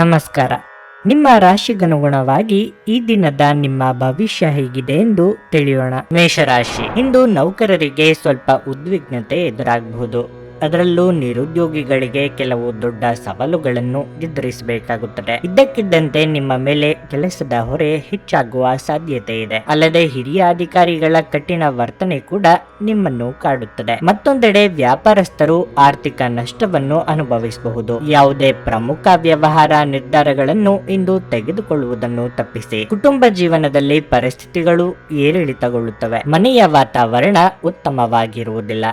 ನಮಸ್ಕಾರ. ನಿಮ್ಮ ರಾಶಿಗನುಗುಣವಾಗಿ ಈ ದಿನದ ನಿಮ್ಮ ಭವಿಷ್ಯ ಹೇಗಿದೆ ಎಂದು ತಿಳಿಯೋಣ. ಮೇಷರಾಶಿ, ಇಂದು ನೌಕರರಿಗೆ ಸ್ವಲ್ಪ ಉದ್ವಿಗ್ನತೆ ಎದುರಾಗಬಹುದು. ಅದರಲ್ಲೂ ನಿರುದ್ಯೋಗಿಗಳಿಗೆ ಕೆಲವು ದೊಡ್ಡ ಸವಾಲುಗಳನ್ನು ಎದುರಿಸಬೇಕಾಗುತ್ತದೆ. ಇದ್ದಕ್ಕಿದ್ದಂತೆ ನಿಮ್ಮ ಮೇಲೆ ಕೆಲಸದ ಹೊರೆ ಹೆಚ್ಚಾಗುವ ಸಾಧ್ಯತೆ ಇದೆ. ಅಲ್ಲದೆ ಹಿರಿಯ ಅಧಿಕಾರಿಗಳ ಕಠಿಣ ವರ್ತನೆ ಕೂಡ ನಿಮ್ಮನ್ನು ಕಾಡುತ್ತದೆ. ಮತ್ತೊಂದೆಡೆ ವ್ಯಾಪಾರಸ್ಥರು ಆರ್ಥಿಕ ನಷ್ಟವನ್ನು ಅನುಭವಿಸಬಹುದು. ಯಾವುದೇ ಪ್ರಮುಖ ವ್ಯವಹಾರ ನಿರ್ಧಾರಗಳನ್ನು ಇಂದು ತೆಗೆದುಕೊಳ್ಳುವುದನ್ನು ತಪ್ಪಿಸಿ. ಕುಟುಂಬ ಜೀವನದಲ್ಲಿ ಪರಿಸ್ಥಿತಿಗಳು ಏರಿಳಿತಗೊಳ್ಳುತ್ತವೆ. ಮನೆಯ ವಾತಾವರಣ ಉತ್ತಮವಾಗಿರುವುದಿಲ್ಲ.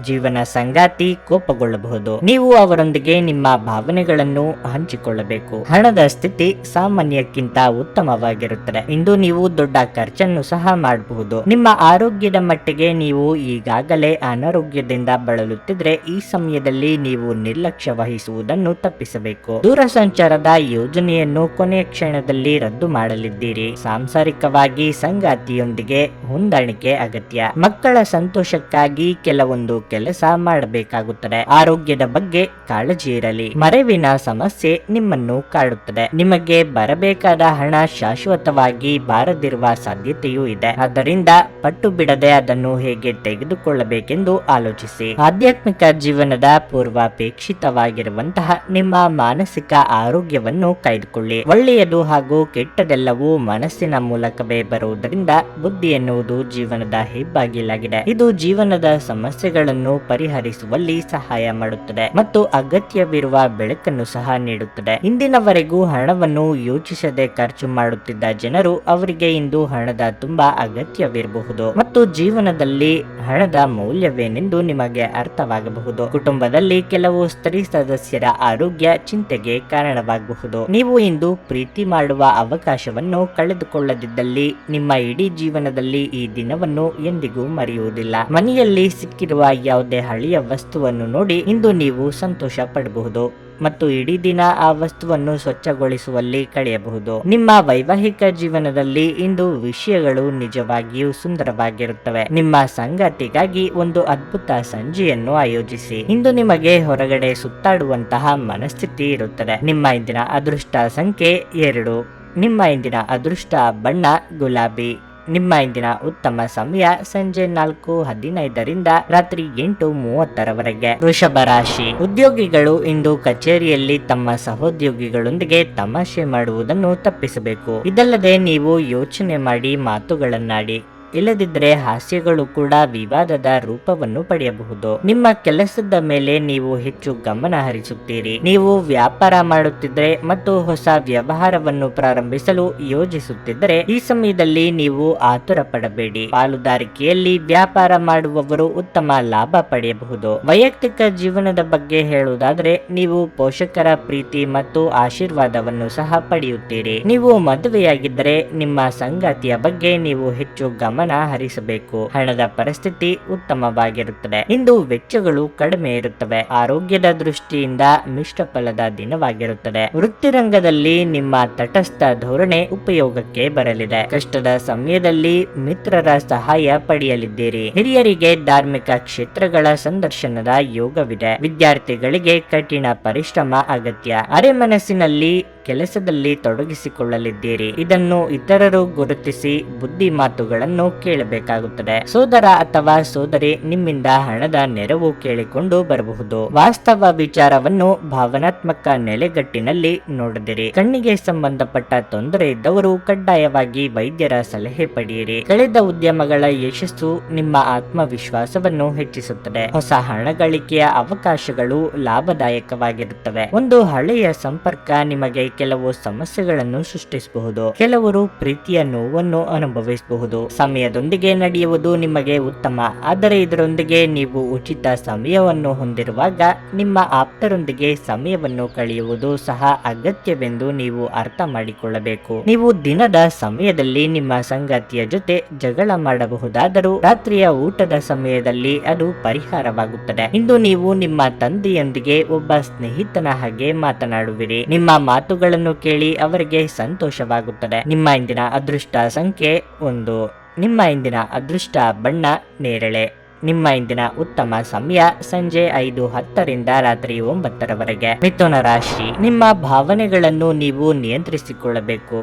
ಜೀವನ ಸಂಗಾತಿ ಕೋಪಗೊಳ್ಳಬಹುದು. ನೀವು ಅವರೊಂದಿಗೆ ನಿಮ್ಮ ಭಾವನೆಗಳನ್ನು ಹಂಚಿಕೊಳ್ಳಬೇಕು. ಹಣದ ಸ್ಥಿತಿ ಸಾಮಾನ್ಯಕ್ಕಿಂತ ಉತ್ತಮವಾಗಿರುತ್ತದೆ. ಇಂದು ನೀವು ದೊಡ್ಡ ಖರ್ಚನ್ನು ಸಹ ಮಾಡಬಹುದು. ನಿಮ್ಮ ಆರೋಗ್ಯದ ಮಟ್ಟಿಗೆ ನೀವು ಈಗಾಗಲೇ ಅನಾರೋಗ್ಯದಿಂದ ಬಳಲುತ್ತಿದ್ರೆ ಈ ಸಮಯದಲ್ಲಿ ನೀವು ನಿರ್ಲಕ್ಷ್ಯ ವಹಿಸುವುದನ್ನು ತಪ್ಪಿಸಬೇಕು. ದೂರಸಂಚಾರದ ಯೋಜನೆಯನ್ನು ಕೊನೆಯ ಕ್ಷಣದಲ್ಲಿ ರದ್ದು ಮಾಡಲಿದ್ದೀರಿ. ಸಾಂಸಾರಿಕವಾಗಿ ಸಂಗಾತಿಯೊಂದಿಗೆ ಹೊಂದಾಣಿಕೆ ಅಗತ್ಯ. ಮಕ್ಕಳ ಸಂತೋಷಕ್ಕಾಗಿ ಕೆಲವೊಂದು ಕೆಲಸ ಮಾಡಬೇಕಾಗುತ್ತದೆ. ಆರೋಗ್ಯದ ಬಗ್ಗೆ ಕಾಳಜಿ ಇರಲಿ. ಮರೆವಿನ ಸಮಸ್ಯೆ ನಿಮ್ಮನ್ನು ಕಾಡುತ್ತದೆ. ನಿಮಗೆ ಬರಬೇಕಾದ ಹಣ ಶಾಶ್ವತವಾಗಿ ಬಾರದಿರುವ ಸಾಧ್ಯತೆಯೂ ಇದೆ. ಆದ್ದರಿಂದ ಪಟ್ಟು ಬಿಡದೆ ಅದನ್ನು ಹೇಗೆ ತೆಗೆದುಕೊಳ್ಳಬೇಕೆಂದು ಆಲೋಚಿಸಿ. ಆಧ್ಯಾತ್ಮಿಕ ಜೀವನದ ಪೂರ್ವಾಪೇಕ್ಷಿತವಾಗಿರುವಂತಹ ನಿಮ್ಮ ಮಾನಸಿಕ ಆರೋಗ್ಯವನ್ನು ಕಾಯ್ದುಕೊಳ್ಳಿ. ಒಳ್ಳೆಯದು ಹಾಗೂ ಕೆಟ್ಟದೆಲ್ಲವೂ ಮನಸ್ಸಿನ ಮೂಲಕವೇ ಬರುವುದರಿಂದ ಬುದ್ಧಿ ಎನ್ನುವುದು ಜೀವನದ ಹೆಬ್ಬಾಗಿಲಾಗಿದೆ. ಇದು ಜೀವನದ ಸಮಸ್ಯೆಗಳನ್ನು ಪರಿಹರಿಸುವಲ್ಲಿ ಸಹಾಯ ಮಾಡುತ್ತದೆ ಮತ್ತು ಅಗತ್ಯವಿರುವ ಬೆಳಕನ್ನು ಸಹ ನೀಡುತ್ತದೆ. ಇಂದಿನವರೆಗೂ ಹಣವನ್ನು ಯೋಚಿಸದೆ ಖರ್ಚು ಮಾಡುತ್ತಿದ್ದ ಜನರು ಅವರಿಗೆ ಇಂದು ಹಣದ ತುಂಬಾ ಅಗತ್ಯವಿರಬಹುದು ಮತ್ತು ಜೀವನದಲ್ಲಿ ಹಣದ ಮೌಲ್ಯವೇನೆಂದು ನಿಮಗೆ ಅರ್ಥವಾಗಬಹುದು. ಕುಟುಂಬದಲ್ಲಿ ಕೆಲವು ಸ್ತ್ರೀ ಸದಸ್ಯರ ಆರೋಗ್ಯ ಚಿಂತೆಗೆ ಕಾರಣವಾಗಬಹುದು. ನೀವು ಇಂದು ಪ್ರೀತಿ ಮಾಡುವ ಅವಕಾಶವನ್ನು ಕಳೆದುಕೊಳ್ಳದಿದ್ದಲ್ಲಿ ನಿಮ್ಮ ಇಡೀ ಜೀವನದಲ್ಲಿ ಈ ದಿನವನ್ನು ಎಂದಿಗೂ ಮರೆಯುವುದಿಲ್ಲ. ಮನೆಯಲ್ಲಿ ಸಿಕ್ಕಿರುವ ಯಾವುದೇ ಹಳೆಯ ವಸ್ತುವನ್ನು ನೋಡಿ ಇಂದು ನೀವು ಸಂತೋಷ ಪಡಬಹುದು ಮತ್ತು ಇಡೀ ದಿನ ಆ ವಸ್ತುವನ್ನು ಸ್ವಚ್ಛಗೊಳಿಸುವಲ್ಲಿ ಕಳೆಯಬಹುದು. ನಿಮ್ಮ ವೈವಾಹಿಕ ಜೀವನದಲ್ಲಿ ಇಂದು ವಿಷಯಗಳು ನಿಜವಾಗಿಯೂ ಸುಂದರವಾಗಿರುತ್ತವೆ. ನಿಮ್ಮ ಸಂಗಾತಿಗಾಗಿ ಒಂದು ಅದ್ಭುತ ಸಂಜೆಯನ್ನು ಆಯೋಜಿಸಿ. ಇಂದು ನಿಮಗೆ ಹೊರಗಡೆ ಸುತ್ತಾಡುವಂತಹ ಮನಸ್ಥಿತಿ ಇರುತ್ತದೆ. ನಿಮ್ಮ ಇಂದಿನ ಅದೃಷ್ಟ ಸಂಖ್ಯೆ 2. ನಿಮ್ಮ ಇಂದಿನ ಅದೃಷ್ಟ ಬಣ್ಣ ಗುಲಾಬಿ. ನಿಮ್ಮ ಇಂದಿನ ಉತ್ತಮ ಸಮಯ ಸಂಜೆ 4:15 ರಾತ್ರಿ 8:30 ವೃಷಭ ರಾಶಿ, ಉದ್ಯೋಗಿಗಳು ಇಂದು ಕಚೇರಿಯಲ್ಲಿ ತಮ್ಮ ಸಹೋದ್ಯೋಗಿಗಳೊಂದಿಗೆ ತಮಾಷೆ ಮಾಡುವುದನ್ನು ತಪ್ಪಿಸಬೇಕು. ಇದಲ್ಲದೆ ನೀವು ಯೋಚನೆ ಮಾಡಿ ಮಾತುಗಳನ್ನಾಡಿ. ಇಲ್ಲದಿದ್ದರೆ ಹಾಸ್ಯಗಳು ಕೂಡ ವಿವಾದದ ರೂಪವನ್ನು ಪಡೆಯಬಹುದು. ನಿಮ್ಮ ಕೆಲಸದ ಮೇಲೆ ನೀವು ಹೆಚ್ಚು ಗಮನ ಹರಿಸುತ್ತೀರಿ. ನೀವು ವ್ಯಾಪಾರ ಮಾಡುತ್ತಿದ್ದರೆ ಮತ್ತು ಹೊಸ ವ್ಯವಹಾರವನ್ನು ಪ್ರಾರಂಭಿಸಲು ಯೋಜಿಸುತ್ತಿದ್ದರೆ ಈ ಸಮಯದಲ್ಲಿ ನೀವು ಆತುರ ಪಡಬೇಡಿ. ಪಾಲುದಾರಿಕೆಯಲ್ಲಿ ವ್ಯಾಪಾರ ಮಾಡುವವರು ಉತ್ತಮ ಲಾಭ ಪಡೆಯಬಹುದು. ವೈಯಕ್ತಿಕ ಜೀವನದ ಬಗ್ಗೆ ಹೇಳುವುದಾದರೆ ನೀವು ಪೋಷಕರ ಪ್ರೀತಿ ಮತ್ತು ಆಶೀರ್ವಾದವನ್ನು ಸಹ ಪಡೆಯುತ್ತೀರಿ. ನೀವು ಮದುವೆಯಾಗಿದ್ದರೆ ನಿಮ್ಮ ಸಂಗಾತಿಯ ಬಗ್ಗೆ ನೀವು ಹೆಚ್ಚು ಗಮನ ಹರಿಸಬೇಕು. ಹಣದ ಪರಿಸ್ಥಿತಿ ಉತ್ತಮವಾಗಿರುತ್ತದೆ. ಇಂದು ವೆಚ್ಚಗಳು ಕಡಿಮೆ ಇರುತ್ತವೆ. ಆರೋಗ್ಯದ ದೃಷ್ಟಿಯಿಂದ ಮಿಶ್ರ ಫಲದ ದಿನವಾಗಿರುತ್ತದೆ. ವೃತ್ತಿರಂಗದಲ್ಲಿ ನಿಮ್ಮ ತಟಸ್ಥ ಧೋರಣೆ ಉಪಯೋಗಕ್ಕೆ ಬರಲಿದೆ. ಕಷ್ಟದ ಸಮಯದಲ್ಲಿ ಮಿತ್ರರ ಸಹಾಯ ಪಡೆಯಲಿದ್ದೀರಿ. ಹಿರಿಯರಿಗೆ ಧಾರ್ಮಿಕ ಕ್ಷೇತ್ರಗಳ ಸಂದರ್ಶನದ ಯೋಗವಿದೆ. ವಿದ್ಯಾರ್ಥಿಗಳಿಗೆ ಕಠಿಣ ಪರಿಶ್ರಮ ಅಗತ್ಯ. ಅರೆಮನಸ್ಸಿನಲ್ಲಿ ಕೆಲಸದಲ್ಲಿ ತೊಡಗಿಸಿಕೊಳ್ಳಲಿದ್ದೀರಿ. ಇದನ್ನು ಇತರರು ಗುರುತಿಸಿ ಬುದ್ಧಿ ಮಾತುಗಳನ್ನು ಕೇಳಬೇಕಾಗುತ್ತದೆ. ಸೋದರ ಅಥವಾ ಸೋದರಿ ನಿಮ್ಮಿಂದ ಹಣದ ನೆರವು ಕೇಳಿಕೊಂಡು ಬರಬಹುದು. ವಾಸ್ತವ ವಿಚಾರವನ್ನು ಭಾವನಾತ್ಮಕ ನೆಲೆಗಟ್ಟಿನಲ್ಲಿ ನೋಡದಿರಿ. ಕಣ್ಣಿಗೆ ಸಂಬಂಧಪಟ್ಟ ತೊಂದರೆ ಇದ್ದವರು ಕಡ್ಡಾಯವಾಗಿ ವೈದ್ಯರ ಸಲಹೆ ಪಡೆಯಿರಿ. ಕಳೆದ ಉದ್ಯಮಗಳ ಯಶಸ್ಸು ನಿಮ್ಮ ಆತ್ಮವಿಶ್ವಾಸವನ್ನು ಹೆಚ್ಚಿಸುತ್ತದೆ. ಹೊಸ ಹಣ ಗಳಿಕೆಯ ಅವಕಾಶಗಳು ಲಾಭದಾಯಕವಾಗಿರುತ್ತವೆ. ಒಂದು ಹಳೆಯ ಸಂಪರ್ಕ ನಿಮಗೆ ಕೆಲವು ಸಮಸ್ಯೆಗಳನ್ನು ಸೃಷ್ಟಿಸಬಹುದು. ಕೆಲವರು ಪ್ರೀತಿಯ ನೋವನ್ನು ಅನುಭವಿಸಬಹುದು. ಸಮಯದೊಂದಿಗೆ ನಡೆಯುವುದು ನಿಮಗೆ ಉತ್ತಮ. ಆದರೆ ಇದರೊಂದಿಗೆ ನೀವು ಉಚಿತ ಸಮಯವನ್ನು ಹೊಂದಿರುವಾಗ ನಿಮ್ಮ ಆಪ್ತರೊಂದಿಗೆ ಸಮಯವನ್ನು ಕಳೆಯುವುದು ಸಹ ಅಗತ್ಯವೆಂದು ನೀವು ಅರ್ಥ ಮಾಡಿಕೊಳ್ಳಬೇಕು. ನೀವು ದಿನದ ಸಮಯದಲ್ಲಿ ನಿಮ್ಮ ಸಂಗಾತಿಯ ಜೊತೆ ಜಗಳ ಮಾಡಬಹುದಾದರೂ ರಾತ್ರಿಯ ಊಟದ ಸಮಯದಲ್ಲಿ ಅದು ಪರಿಹಾರವಾಗುತ್ತದೆ. ಇಂದು ನೀವು ನಿಮ್ಮ ತಂದೆಯೊಂದಿಗೆ ಒಬ್ಬ ಸ್ನೇಹಿತನ ಹಾಗೆ ಮಾತನಾಡುವಿರಿ. ನಿಮ್ಮ ಮಾತುಗಳನ್ನು ಕೇಳಿ ಅವರಿಗೆ ಸಂತೋಷವಾಗುತ್ತದೆ. ನಿಮ್ಮ ಇಂದಿನ ಅದೃಷ್ಟ ಸಂಖ್ಯೆ 1. ನಿಮ್ಮ ಇಂದಿನ ಅದೃಷ್ಟ ಬಣ್ಣ ನೇರಳೆ. ನಿಮ್ಮ ಇಂದಿನ ಉತ್ತಮ ಸಮಯ ಸಂಜೆ 5:10 ರಾತ್ರಿ 9 ಮಿಥುನ ರಾಶಿ, ನಿಮ್ಮ ಭಾವನೆಗಳನ್ನು ನೀವು ನಿಯಂತ್ರಿಸಿಕೊಳ್ಳಬೇಕು.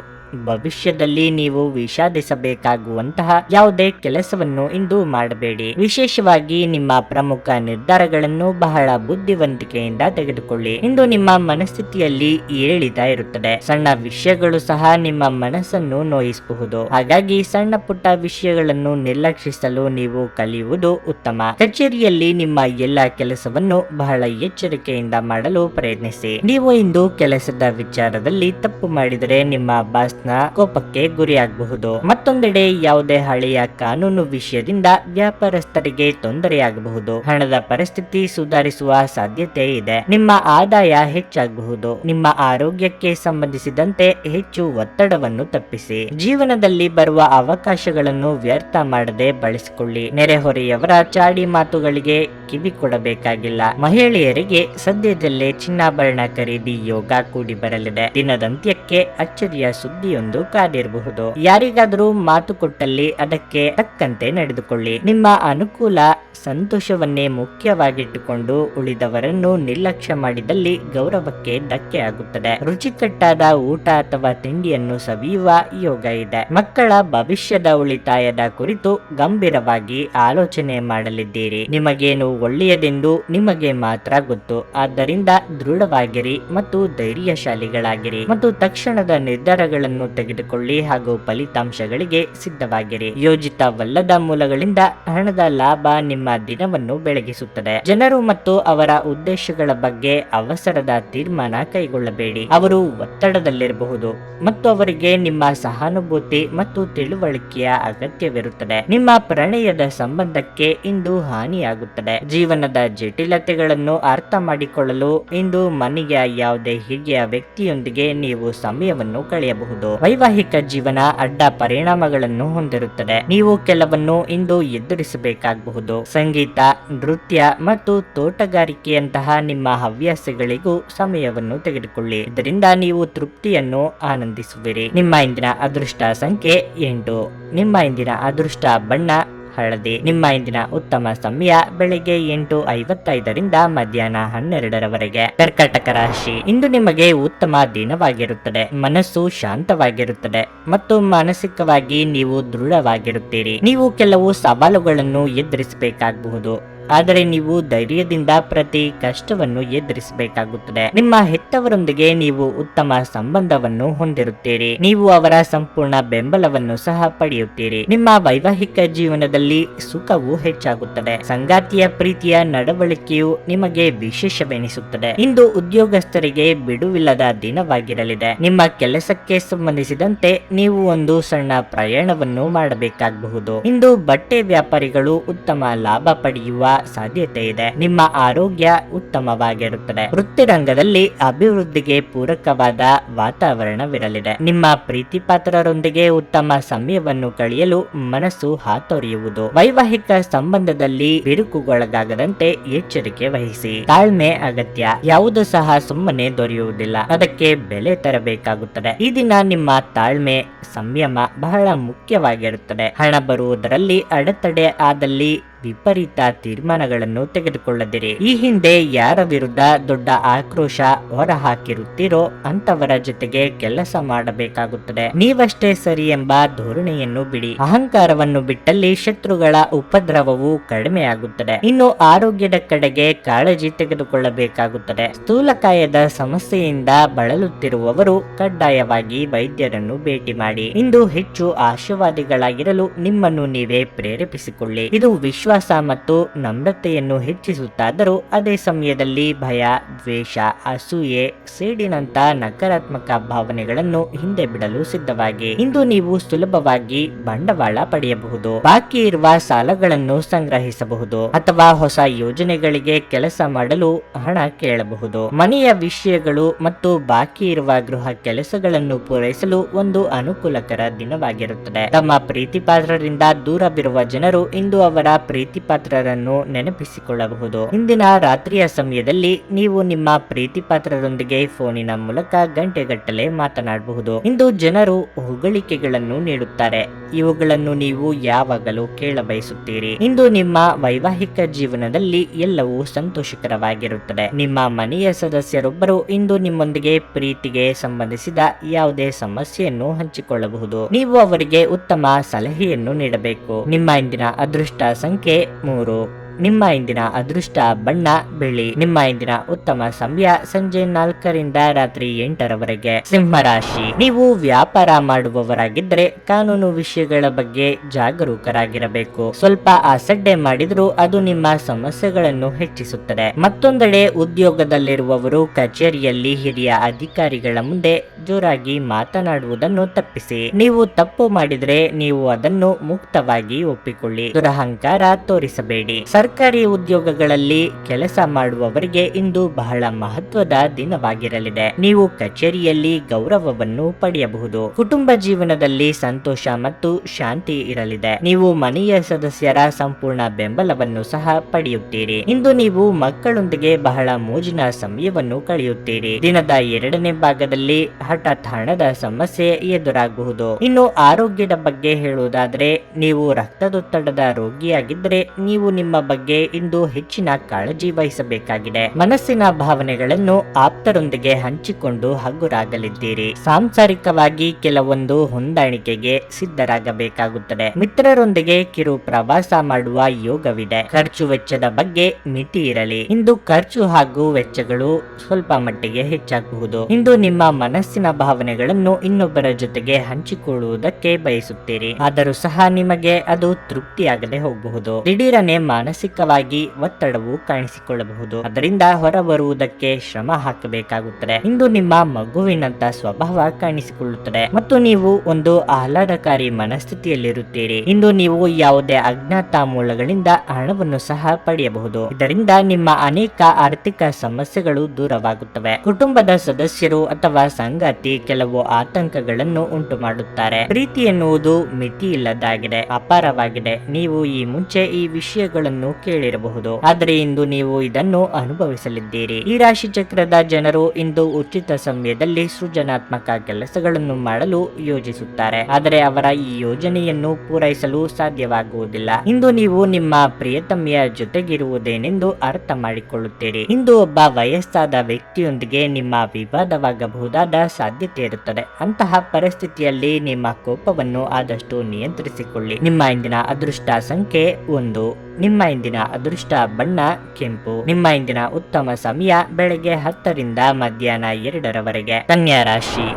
ಭವಿಷ್ಯದಲ್ಲಿ ನೀವು ವಿಷಾದಿಸಬೇಕಾಗುವಂತಹ ಯಾವುದೇ ಕೆಲಸವನ್ನು ಇಂದು ಮಾಡಬೇಡಿ. ವಿಶೇಷವಾಗಿ ನಿಮ್ಮ ಪ್ರಮುಖ ನಿರ್ಧಾರಗಳನ್ನು ಬಹಳ ಬುದ್ಧಿವಂತಿಕೆಯಿಂದ ತೆಗೆದುಕೊಳ್ಳಿ. ಇಂದು ನಿಮ್ಮ ಮನಸ್ಥಿತಿಯಲ್ಲಿ ಏರಿಳಿತ ಇರುತ್ತದೆ. ಸಣ್ಣ ವಿಷಯಗಳು ಸಹ ನಿಮ್ಮ ಮನಸ್ಸನ್ನು ನೋಯಿಸಬಹುದು. ಹಾಗಾಗಿ ಸಣ್ಣ ಪುಟ್ಟ ವಿಷಯಗಳನ್ನು ನಿರ್ಲಕ್ಷಿಸಲು ನೀವು ಕಲಿಯುವುದು ಉತ್ತಮ. ಕಚೇರಿಯಲ್ಲಿ ನಿಮ್ಮ ಎಲ್ಲ ಕೆಲಸವನ್ನು ಬಹಳ ಎಚ್ಚರಿಕೆಯಿಂದ ಮಾಡಲು ಪ್ರಯತ್ನಿಸಿ. ನೀವು ಇಂದು ಕೆಲಸದ ವಿಚಾರದಲ್ಲಿ ತಪ್ಪು ಮಾಡಿದರೆ ನಿಮ್ಮ ಬಾಸ್ ಕೋಪಕ್ಕೆ ಗುರಿಯಾಗಬಹುದು. ಮತ್ತೊಂದೆಡೆ ಯಾವುದೇ ಹಳೆಯ ಕಾನೂನು ವಿಷಯದಿಂದ ವ್ಯಾಪಾರಸ್ಥರಿಗೆ ತೊಂದರೆಯಾಗಬಹುದು. ಹಣದ ಪರಿಸ್ಥಿತಿ ಸುಧಾರಿಸುವ ಸಾಧ್ಯತೆ ಇದೆ. ನಿಮ್ಮ ಆದಾಯ ಹೆಚ್ಚಾಗಬಹುದು. ನಿಮ್ಮ ಆರೋಗ್ಯಕ್ಕೆ ಸಂಬಂಧಿಸಿದಂತೆ ಹೆಚ್ಚು ಒತ್ತಡವನ್ನು ತಪ್ಪಿಸಿ. ಜೀವನದಲ್ಲಿ ಬರುವ ಅವಕಾಶಗಳನ್ನು ವ್ಯರ್ಥ ಮಾಡದೆ ಬಳಸಿಕೊಳ್ಳಿ. ನೆರೆಹೊರೆಯವರ ಚಾಡಿ ಮಾತುಗಳಿಗೆ ಕಿವಿ ಕೊಡಬೇಕಾಗಿಲ್ಲ. ಮಹಿಳೆಯರಿಗೆ ಸದ್ಯದಲ್ಲೇ ಚಿನ್ನಾಭರಣ ಖರೀದಿ ಯೋಗ ಕೂಡಿ ಬರಲಿದೆ. ದಿನದಂತ್ಯಕ್ಕೆ ಅಚ್ಚರಿಯ ಸುದ್ದಿಯೊಂದು ಕಾದಿರಬಹುದು. ಯಾರಿಗಾದರೂ ಮಾತು ಕೊಟ್ಟಲ್ಲಿ ಅದಕ್ಕೆ ತಕ್ಕಂತೆ ನಡೆದುಕೊಳ್ಳಿ. ನಿಮ್ಮ ಅನುಕೂಲ ಸಂತೋಷವನ್ನೇ ಮುಖ್ಯವಾಗಿಟ್ಟುಕೊಂಡು ಉಳಿದವರನ್ನು ನಿರ್ಲಕ್ಷ್ಯ ಮಾಡಿದಲ್ಲಿ ಗೌರವಕ್ಕೆ ಧಕ್ಕೆ ಆಗುತ್ತದೆ. ರುಚಿಕಟ್ಟಾದ ಊಟ ಅಥವಾ ತಿಂಡಿಯನ್ನು ಸವಿಯುವ ಯೋಗ ಇದೆ. ಮಕ್ಕಳ ಭವಿಷ್ಯದ ಉಳಿತಾಯದ ಕುರಿತು ಗಂಭೀರವಾಗಿ ಆಲೋಚನೆ ಮಾಡಲಿದ್ದೀರಿ. ನಿಮಗೇನು ಒಳ್ಳೆಯದೆಂದು ನಿಮಗೆ ಮಾತ್ರ ಗೊತ್ತು. ಆದ್ದರಿಂದ ದೃಢವಾಗಿರಿ ಮತ್ತು ಧೈರ್ಯಶಾಲಿಗಳಾಗಿರಿ ಮತ್ತು ತಕ್ಷಣದ ನಿರ್ಧಾರಗಳನ್ನು ತೆಗೆದುಕೊಳ್ಳಿ ಹಾಗೂ ಫಲಿತಾಂಶಗಳಿಗೆ ಸಿದ್ಧವಾಗಿರಿ. ಯೋಜಿತವಲ್ಲದ ಮೂಲಗಳಿಂದ ಹಣದ ಲಾಭ ನಿಮ್ಮ ದಿನವನ್ನು ಬೆಳಗಿಸುತ್ತದೆ. ಜನರು ಮತ್ತು ಅವರ ಉದ್ದೇಶಗಳ ಬಗ್ಗೆ ಅವಸರದ ತೀರ್ಮಾನ ಕೈಗೊಳ್ಳಬೇಡಿ. ಅವರು ಒತ್ತಡದಲ್ಲಿರಬಹುದು ಮತ್ತು ಅವರಿಗೆ ನಿಮ್ಮ ಸಹಾನುಭೂತಿ ಮತ್ತು ತಿಳುವಳಿಕೆಯ ಅಗತ್ಯವಿರುತ್ತದೆ. ನಿಮ್ಮ ಪ್ರಣಯದ ಸಂಬಂಧಕ್ಕೆ ಇಂದು ಹಾನಿಯಾಗುತ್ತದೆ. ಜೀವನದ ಜಟಿಲತೆಗಳನ್ನು ಅರ್ಥ ಮಾಡಿಕೊಳ್ಳಲು ಇಂದು ಮನೆಯ ಯಾವುದೇ ಹಿರಿಯ ವ್ಯಕ್ತಿಯೊಂದಿಗೆ ನೀವು ಸಮಯವನ್ನು ಕಳೆಯಬಹುದು. ವೈವಾಹಿಕ ಜೀವನ ಅಡ್ಡ ಪರಿಣಾಮಗಳನ್ನು ಹೊಂದಿರುತ್ತದೆ. ನೀವು ಕೆಲವನ್ನು ಇಂದು ಎದುರಿಸಬೇಕಾಗಬಹುದು. ಸಂಗೀತ, ನೃತ್ಯ ಮತ್ತು ತೋಟಗಾರಿಕೆಯಂತಹ ನಿಮ್ಮ ಹವ್ಯಾಸಗಳಿಗೂ ಸಮಯವನ್ನು ತೆಗೆದುಕೊಳ್ಳಿ. ಇದರಿಂದ ನೀವು ತೃಪ್ತಿಯನ್ನು ಆನಂದಿಸುವಿರಿ. ನಿಮ್ಮ ಇಂದಿನ ಅದೃಷ್ಟ ಸಂಖ್ಯೆ 8. ನಿಮ್ಮ ಇಂದಿನ ಅದೃಷ್ಟ ಬಣ್ಣ ಹಳದಿ. ನಿಮ್ಮ ಇಂದಿನ ಉತ್ತಮ ಸಮಯ ಬೆಳಿಗ್ಗೆ 8:55 ಮಧ್ಯಾಹ್ನ 12 ಕರ್ಕಾಟಕ ರಾಶಿ, ಇಂದು ನಿಮಗೆ ಉತ್ತಮ ದಿನವಾಗಿರುತ್ತದೆ. ಮನಸ್ಸು ಶಾಂತವಾಗಿರುತ್ತದೆ ಮತ್ತು ಮಾನಸಿಕವಾಗಿ ನೀವು ದೃಢವಾಗಿರುತ್ತೀರಿ. ನೀವು ಕೆಲವು ಸವಾಲುಗಳನ್ನು ಎದುರಿಸಬೇಕಾಗಬಹುದು, ಆದರೆ ನೀವು ಧೈರ್ಯದಿಂದ ಪ್ರತಿ ಕಷ್ಟವನ್ನು ಎದುರಿಸಬೇಕಾಗುತ್ತದೆ. ನಿಮ್ಮ ಹೆತ್ತವರೊಂದಿಗೆ ನೀವು ಉತ್ತಮ ಸಂಬಂಧವನ್ನು ಹೊಂದಿರುತ್ತೀರಿ. ನೀವು ಅವರ ಸಂಪೂರ್ಣ ಬೆಂಬಲವನ್ನು ಸಹ ಪಡೆಯುತ್ತೀರಿ. ನಿಮ್ಮ ವೈವಾಹಿಕ ಜೀವನದಲ್ಲಿ ಸುಖವು ಹೆಚ್ಚಾಗುತ್ತದೆ. ಸಂಗಾತಿಯ ಪ್ರೀತಿಯ ನಡವಳಿಕೆಯು ನಿಮಗೆ ವಿಶೇಷವೆನಿಸುತ್ತದೆ. ಇಂದು ಉದ್ಯೋಗಸ್ಥರಿಗೆ ಬಿಡುವಿಲ್ಲದ ದಿನವಾಗಿರಲಿದೆ. ನಿಮ್ಮ ಕೆಲಸಕ್ಕೆ ಸಂಬಂಧಿಸಿದಂತೆ ನೀವು ಒಂದು ಸಣ್ಣ ಪ್ರಯಾಣವನ್ನು ಮಾಡಬೇಕಾಗಬಹುದು. ಇಂದು ಬಟ್ಟೆ ವ್ಯಾಪಾರಿಗಳು ಉತ್ತಮ ಲಾಭ ಪಡೆಯುವ ಸಾಧ್ಯತೆ ಇದೆ. ನಿಮ್ಮ ಆರೋಗ್ಯ ಉತ್ತಮವಾಗಿರುತ್ತದೆ. ವೃತ್ತಿ ರಂಗದಲ್ಲಿ ಅಭಿವೃದ್ಧಿಗೆ ಪೂರಕವಾದ ವಾತಾವರಣವಿರಲಿದೆ. ನಿಮ್ಮ ಪ್ರೀತಿ ಪಾತ್ರರೊಂದಿಗೆ ಉತ್ತಮ ಸಮಯವನ್ನು ಕಳೆಯಲು ಮನಸ್ಸು ಹಾತೊರೆಯುವುದು. ವೈವಾಹಿಕ ಸಂಬಂಧದಲ್ಲಿ ಬಿರುಕುಗೊಳಗಾಗದಂತೆ ಎಚ್ಚರಿಕೆ ವಹಿಸಿ. ತಾಳ್ಮೆ ಅಗತ್ಯ. ಯಾವುದು ಸಹ ಸುಮ್ಮನೆ ದೊರೆಯುವುದಿಲ್ಲ, ಅದಕ್ಕೆ ಬೆಲೆ ತರಬೇಕಾಗುತ್ತದೆ. ಈ ದಿನ ನಿಮ್ಮ ತಾಳ್ಮೆ, ಸಂಯಮ ಬಹಳ ಮುಖ್ಯವಾಗಿರುತ್ತದೆ. ಹಣ ಬರುವುದರಲ್ಲಿ ಅಡೆತಡೆ ಆದಲ್ಲಿ ವಿಪರೀತ ತೀರ್ಮಾನಗಳನ್ನು ತೆಗೆದುಕೊಳ್ಳದಿರಿ. ಈ ಹಿಂದೆ ಯಾರ ವಿರುದ್ಧ ದೊಡ್ಡ ಆಕ್ರೋಶ ಹೊರಹಾಕಿರುತ್ತೀರೋ ಅಂತವರ ಜೊತೆಗೆ ಕೆಲಸ ಮಾಡಬೇಕಾಗುತ್ತದೆ. ನೀವಷ್ಟೇ ಸರಿ ಎಂಬ ಧೋರಣೆಯನ್ನು ಬಿಡಿ. ಅಹಂಕಾರವನ್ನು ಬಿಟ್ಟಲ್ಲಿ ಶತ್ರುಗಳ ಉಪದ್ರವವು ಕಡಿಮೆಯಾಗುತ್ತದೆ. ಇನ್ನು ಆರೋಗ್ಯದ ಕಡೆಗೆ ಕಾಳಜಿ ತೆಗೆದುಕೊಳ್ಳಬೇಕಾಗುತ್ತದೆ. ಸ್ಥೂಲಕಾಯದ ಸಮಸ್ಯೆಯಿಂದ ಬಳಲುತ್ತಿರುವವರು ಕಡ್ಡಾಯವಾಗಿ ವೈದ್ಯರನ್ನು ಭೇಟಿ ಮಾಡಿ. ಇಂದು ಹೆಚ್ಚು ಆಶಾವಾದಿಗಳಾಗಿರಲು ನಿಮ್ಮನ್ನು ನೀವೇ ಪ್ರೇರೇಪಿಸಿಕೊಳ್ಳಿ. ಇದು ವಿಶ್ವಾಸ ಮತ್ತು ನಮ್ರತೆಯನ್ನು ಹೆಚ್ಚಿಸುತ್ತಾದರೂ ಅದೇ ಸಮಯದಲ್ಲಿ ಭಯ, ದ್ವೇಷ, ಅಸೂಯೆ, ಸೇಡಿನಂತ ನಕಾರಾತ್ಮಕ ಭಾವನೆಗಳನ್ನು ಹಿಂದೆ ಬಿಡಲು ಸಿದ್ಧವಾಗಿ. ಇಂದು ನೀವು ಸುಲಭವಾಗಿ ಬಂಡವಾಳ ಪಡೆಯಬಹುದು. ಬಾಕಿ ಇರುವ ಸಾಲಗಳನ್ನು ಸಂಗ್ರಹಿಸಬಹುದು ಅಥವಾ ಹೊಸ ಯೋಜನೆಗಳಿಗೆ ಕೆಲಸ ಮಾಡಲು ಹಣ ಕೇಳಬಹುದು. ಮನೆಯ ವಿಷಯಗಳು ಮತ್ತು ಬಾಕಿ ಇರುವ ಗೃಹ ಕೆಲಸಗಳನ್ನು ಪೂರೈಸಲು ಒಂದು ಅನುಕೂಲಕರ ದಿನವಾಗಿರುತ್ತದೆ. ತಮ್ಮ ಪ್ರೀತಿ ಪಾತ್ರರಿಂದ ದೂರವಿರುವ ಜನರು ಇಂದು ಅವರ ಪ್ರೀತಿ ಪಾತ್ರರನ್ನು ನೆನಪಿಸಿಕೊಳ್ಳಬಹುದು. ಇಂದಿನ ರಾತ್ರಿಯ ಸಮಯದಲ್ಲಿ ನೀವು ನಿಮ್ಮ ಪ್ರೀತಿ ಪಾತ್ರರೊಂದಿಗೆ ಫೋನಿನ ಮೂಲಕ ಗಂಟೆಗಟ್ಟಲೆ ಮಾತನಾಡಬಹುದು. ಇಂದು ಜನರು ಹೊಗಳಿಕೆಗಳನ್ನು ನೀಡುತ್ತಾರೆ, ಇವುಗಳನ್ನು ನೀವು ಯಾವಾಗಲೂ ಕೇಳಬಯಸುತ್ತೀರಿ. ಇಂದು ನಿಮ್ಮ ವೈವಾಹಿಕ ಜೀವನದಲ್ಲಿ ಎಲ್ಲವೂ ಸಂತೋಷಕರವಾಗಿರುತ್ತದೆ. ನಿಮ್ಮ ಮನೆಯ ಸದಸ್ಯರೊಬ್ಬರು ಇಂದು ನಿಮ್ಮೊಂದಿಗೆ ಪ್ರೀತಿಗೆ ಸಂಬಂಧಿಸಿದ ಯಾವುದೇ ಸಮಸ್ಯೆಯನ್ನು ಹಂಚಿಕೊಳ್ಳಬಹುದು. ನೀವು ಅವರಿಗೆ ಉತ್ತಮ ಸಲಹೆಯನ್ನು ನೀಡಬೇಕು. ನಿಮ್ಮ ಇಂದಿನ ಅದೃಷ್ಟ ಸಂಖ್ಯೆ 3. ನಿಮ್ಮ ಇಂದಿನ ಅದೃಷ್ಟ ಬಣ್ಣ ಬಿಳಿ. ನಿಮ್ಮ ಇಂದಿನ ಉತ್ತಮ ಸಮಯ ಸಂಜೆ 4ರಿಂದ ರಾತ್ರಿ 8ರವರೆಗೆ. ಸಿಂಹರಾಶಿ, ನೀವು ವ್ಯಾಪಾರ ಮಾಡುವವರಾಗಿದ್ದರೆ ಕಾನೂನು ವಿಷಯಗಳ ಬಗ್ಗೆ ಜಾಗರೂಕರಾಗಿರಬೇಕು. ಸ್ವಲ್ಪ ಅಸಡ್ಡೆ ಮಾಡಿದರೂ ಅದು ನಿಮ್ಮ ಸಮಸ್ಯೆಗಳನ್ನು ಹೆಚ್ಚಿಸುತ್ತದೆ. ಮತ್ತೊಂದೆಡೆ ಉದ್ಯೋಗದಲ್ಲಿರುವವರು ಕಚೇರಿಯಲ್ಲಿ ಹಿರಿಯ ಅಧಿಕಾರಿಗಳ ಮುಂದೆ ಜೋರಾಗಿ ಮಾತನಾಡುವುದನ್ನು ತಪ್ಪಿಸಿ. ನೀವು ತಪ್ಪು ಮಾಡಿದರೆ ನೀವು ಅದನ್ನು ಮುಕ್ತವಾಗಿ ಒಪ್ಪಿಕೊಳ್ಳಿ. ದುರಹಂಕಾರ ತೋರಿಸಬೇಡಿ. ಸರ್ಕಾರಿ ಉದ್ಯೋಗಗಳಲ್ಲಿ ಕೆಲಸ ಮಾಡುವವರಿಗೆ ಇಂದು ಬಹಳ ಮಹತ್ವದ ದಿನವಾಗಿರಲಿದೆ. ನೀವು ಕಚೇರಿಯಲ್ಲಿ ಗೌರವವನ್ನು ಪಡೆಯಬಹುದು. ಕುಟುಂಬ ಜೀವನದಲ್ಲಿ ಸಂತೋಷ ಮತ್ತು ಶಾಂತಿ ಇರಲಿದೆ. ನೀವು ಮನೆಯ ಸದಸ್ಯರ ಸಂಪೂರ್ಣ ಬೆಂಬಲವನ್ನು ಸಹ ಪಡೆಯುತ್ತೀರಿ. ಇಂದು ನೀವು ಮಕ್ಕಳೊಂದಿಗೆ ಬಹಳ ಮೋಜಿನ ಸಮಯವನ್ನು ಕಳೆಯುತ್ತೀರಿ. ದಿನದ 2ನೇ ಭಾಗದಲ್ಲಿ ಹಠಾತ್ ಹಣದ ಸಮಸ್ಯೆ ಎದುರಾಗಬಹುದು. ಇನ್ನು ಆರೋಗ್ಯದ ಬಗ್ಗೆ ಹೇಳುವುದಾದರೆ, ನೀವು ರಕ್ತದೊತ್ತಡದ ರೋಗಿಯಾಗಿದ್ದರೆ ನೀವು ನಿಮ್ಮ ಬಗ್ಗೆ ಇಂದು ಹೆಚ್ಚಿನ ಕಾಳಜಿ ವಹಿಸಬೇಕಾಗಿದೆ. ಮನಸ್ಸಿನ ಭಾವನೆಗಳನ್ನು ಆಪ್ತರೊಂದಿಗೆ ಹಂಚಿಕೊಂಡು ಹಗುರಾಗಲಿದ್ದೀರಿ. ಸಾಂಸಾರಿಕವಾಗಿ ಕೆಲವೊಂದು ಹೊಂದಾಣಿಕೆಗೆ ಸಿದ್ಧರಾಗಬೇಕಾಗುತ್ತದೆ. ಮಿತ್ರರೊಂದಿಗೆ ಕಿರು ಪ್ರವಾಸ ಮಾಡುವ ಯೋಗವಿದೆ. ಖರ್ಚು ವೆಚ್ಚದ ಬಗ್ಗೆ ಮಿತಿ ಇರಲಿ. ಇಂದು ಖರ್ಚು ಹಾಗೂ ವೆಚ್ಚಗಳು ಸ್ವಲ್ಪ ಮಟ್ಟಿಗೆ ಹೆಚ್ಚಾಗಬಹುದು. ಇಂದು ನಿಮ್ಮ ಮನಸ್ಸಿನ ಭಾವನೆಗಳನ್ನು ಇನ್ನೊಬ್ಬರ ಜೊತೆಗೆ ಹಂಚಿಕೊಳ್ಳುವುದಕ್ಕೆ ಬಯಸುತ್ತೀರಿ, ಆದರೂ ಸಹ ನಿಮಗೆ ಅದು ತೃಪ್ತಿಯಾಗದೆ ಹೋಗಬಹುದು. ದಿಢೀರನೆ ಮಾನಸಿಕವಾಗಿ ಒತ್ತಡವು ಕಾಣಿಸಿಕೊಳ್ಳಬಹುದು. ಅದರಿಂದ ಹೊರಬರುವುದಕ್ಕೆ ಶ್ರಮ ಹಾಕಬೇಕಾಗುತ್ತದೆ. ಇಂದು ನಿಮ್ಮ ಮಗುವಿನಂತ ಸ್ವಭಾವ ಕಾಣಿಸಿಕೊಳ್ಳುತ್ತದೆ ಮತ್ತು ನೀವು ಒಂದು ಆಹ್ಲಾದಕಾರಿ ಮನಸ್ಥಿತಿಯಲ್ಲಿರುತ್ತೀರಿ. ಇಂದು ನೀವು ಯಾವುದೇ ಅಜ್ಞಾತ ಮೂಲಗಳಿಂದ ಹಣವನ್ನು ಸಹ ಪಡೆಯಬಹುದು. ಇದರಿಂದ ನಿಮ್ಮ ಅನೇಕ ಆರ್ಥಿಕ ಸಮಸ್ಯೆಗಳು ದೂರವಾಗುತ್ತವೆ. ಕುಟುಂಬದ ಸದಸ್ಯರು ಅಥವಾ ಸಂಗಾತಿ ಕೆಲವು ಆತಂಕಗಳನ್ನು ಉಂಟು ಮಾಡುತ್ತಾರೆ. ಪ್ರೀತಿ ಎನ್ನುವುದು ಮಿತಿ ಇಲ್ಲದಾಗಿದೆ, ಅಪಾರವಾಗಿದೆ. ನೀವು ಈ ಮುಂಚೆ ಈ ವಿಷಯಗಳನ್ನು ಕೇಳಿರಬಹುದು, ಆದರೆ ಇಂದು ನೀವು ಇದನ್ನು ಅನುಭವಿಸಲಿದ್ದೀರಿ. ಈ ರಾಶಿ ಚಕ್ರದ ಜನರು ಇಂದು ಉಚಿತ ಸಮಯದಲ್ಲಿ ಸೃಜನಾತ್ಮಕ ಕೆಲಸಗಳನ್ನು ಮಾಡಲು ಯೋಜಿಸುತ್ತಾರೆ, ಆದರೆ ಅವರ ಈ ಯೋಜನೆಯನ್ನು ಪೂರೈಸಲು ಸಾಧ್ಯವಾಗುವುದಿಲ್ಲ. ಇಂದು ನೀವು ನಿಮ್ಮ ಪ್ರಿಯತಮೆಯ ಜೊತೆಗಿರುವುದೇನೆಂದು ಅರ್ಥ ಮಾಡಿಕೊಳ್ಳುತ್ತೀರಿ. ಇಂದು ಒಬ್ಬ ವಯಸ್ಸಾದ ವ್ಯಕ್ತಿಯೊಂದಿಗೆ ನಿಮ್ಮ ವಿವಾದವಾಗಬಹುದಾದ ಸಾಧ್ಯತೆ ಇರುತ್ತದೆ. ಅಂತಹ ಪರಿಸ್ಥಿತಿಯಲ್ಲಿ ನಿಮ್ಮ ಕೋಪವನ್ನು ಆದಷ್ಟು ನಿಯಂತ್ರಿಸಿಕೊಳ್ಳಿ. ನಿಮ್ಮ ಇಂದಿನ ಅದೃಷ್ಟ ಸಂಖ್ಯೆ 1. ನಿಮ್ಮ ಇಂದಿನ ಅದೃಷ್ಟ ಬಣ್ಣ ಕೆಂಪು. ನಿಮ್ಮ ಇಂದಿನ ಉತ್ತಮ ಸಮಯ ಬೆಳಗ್ಗೆ 10ರಿಂದ ಮಧ್ಯಾಹ್ನ 2ರವರೆಗೆ. ಕನ್ಯಾ ರಾಶಿ,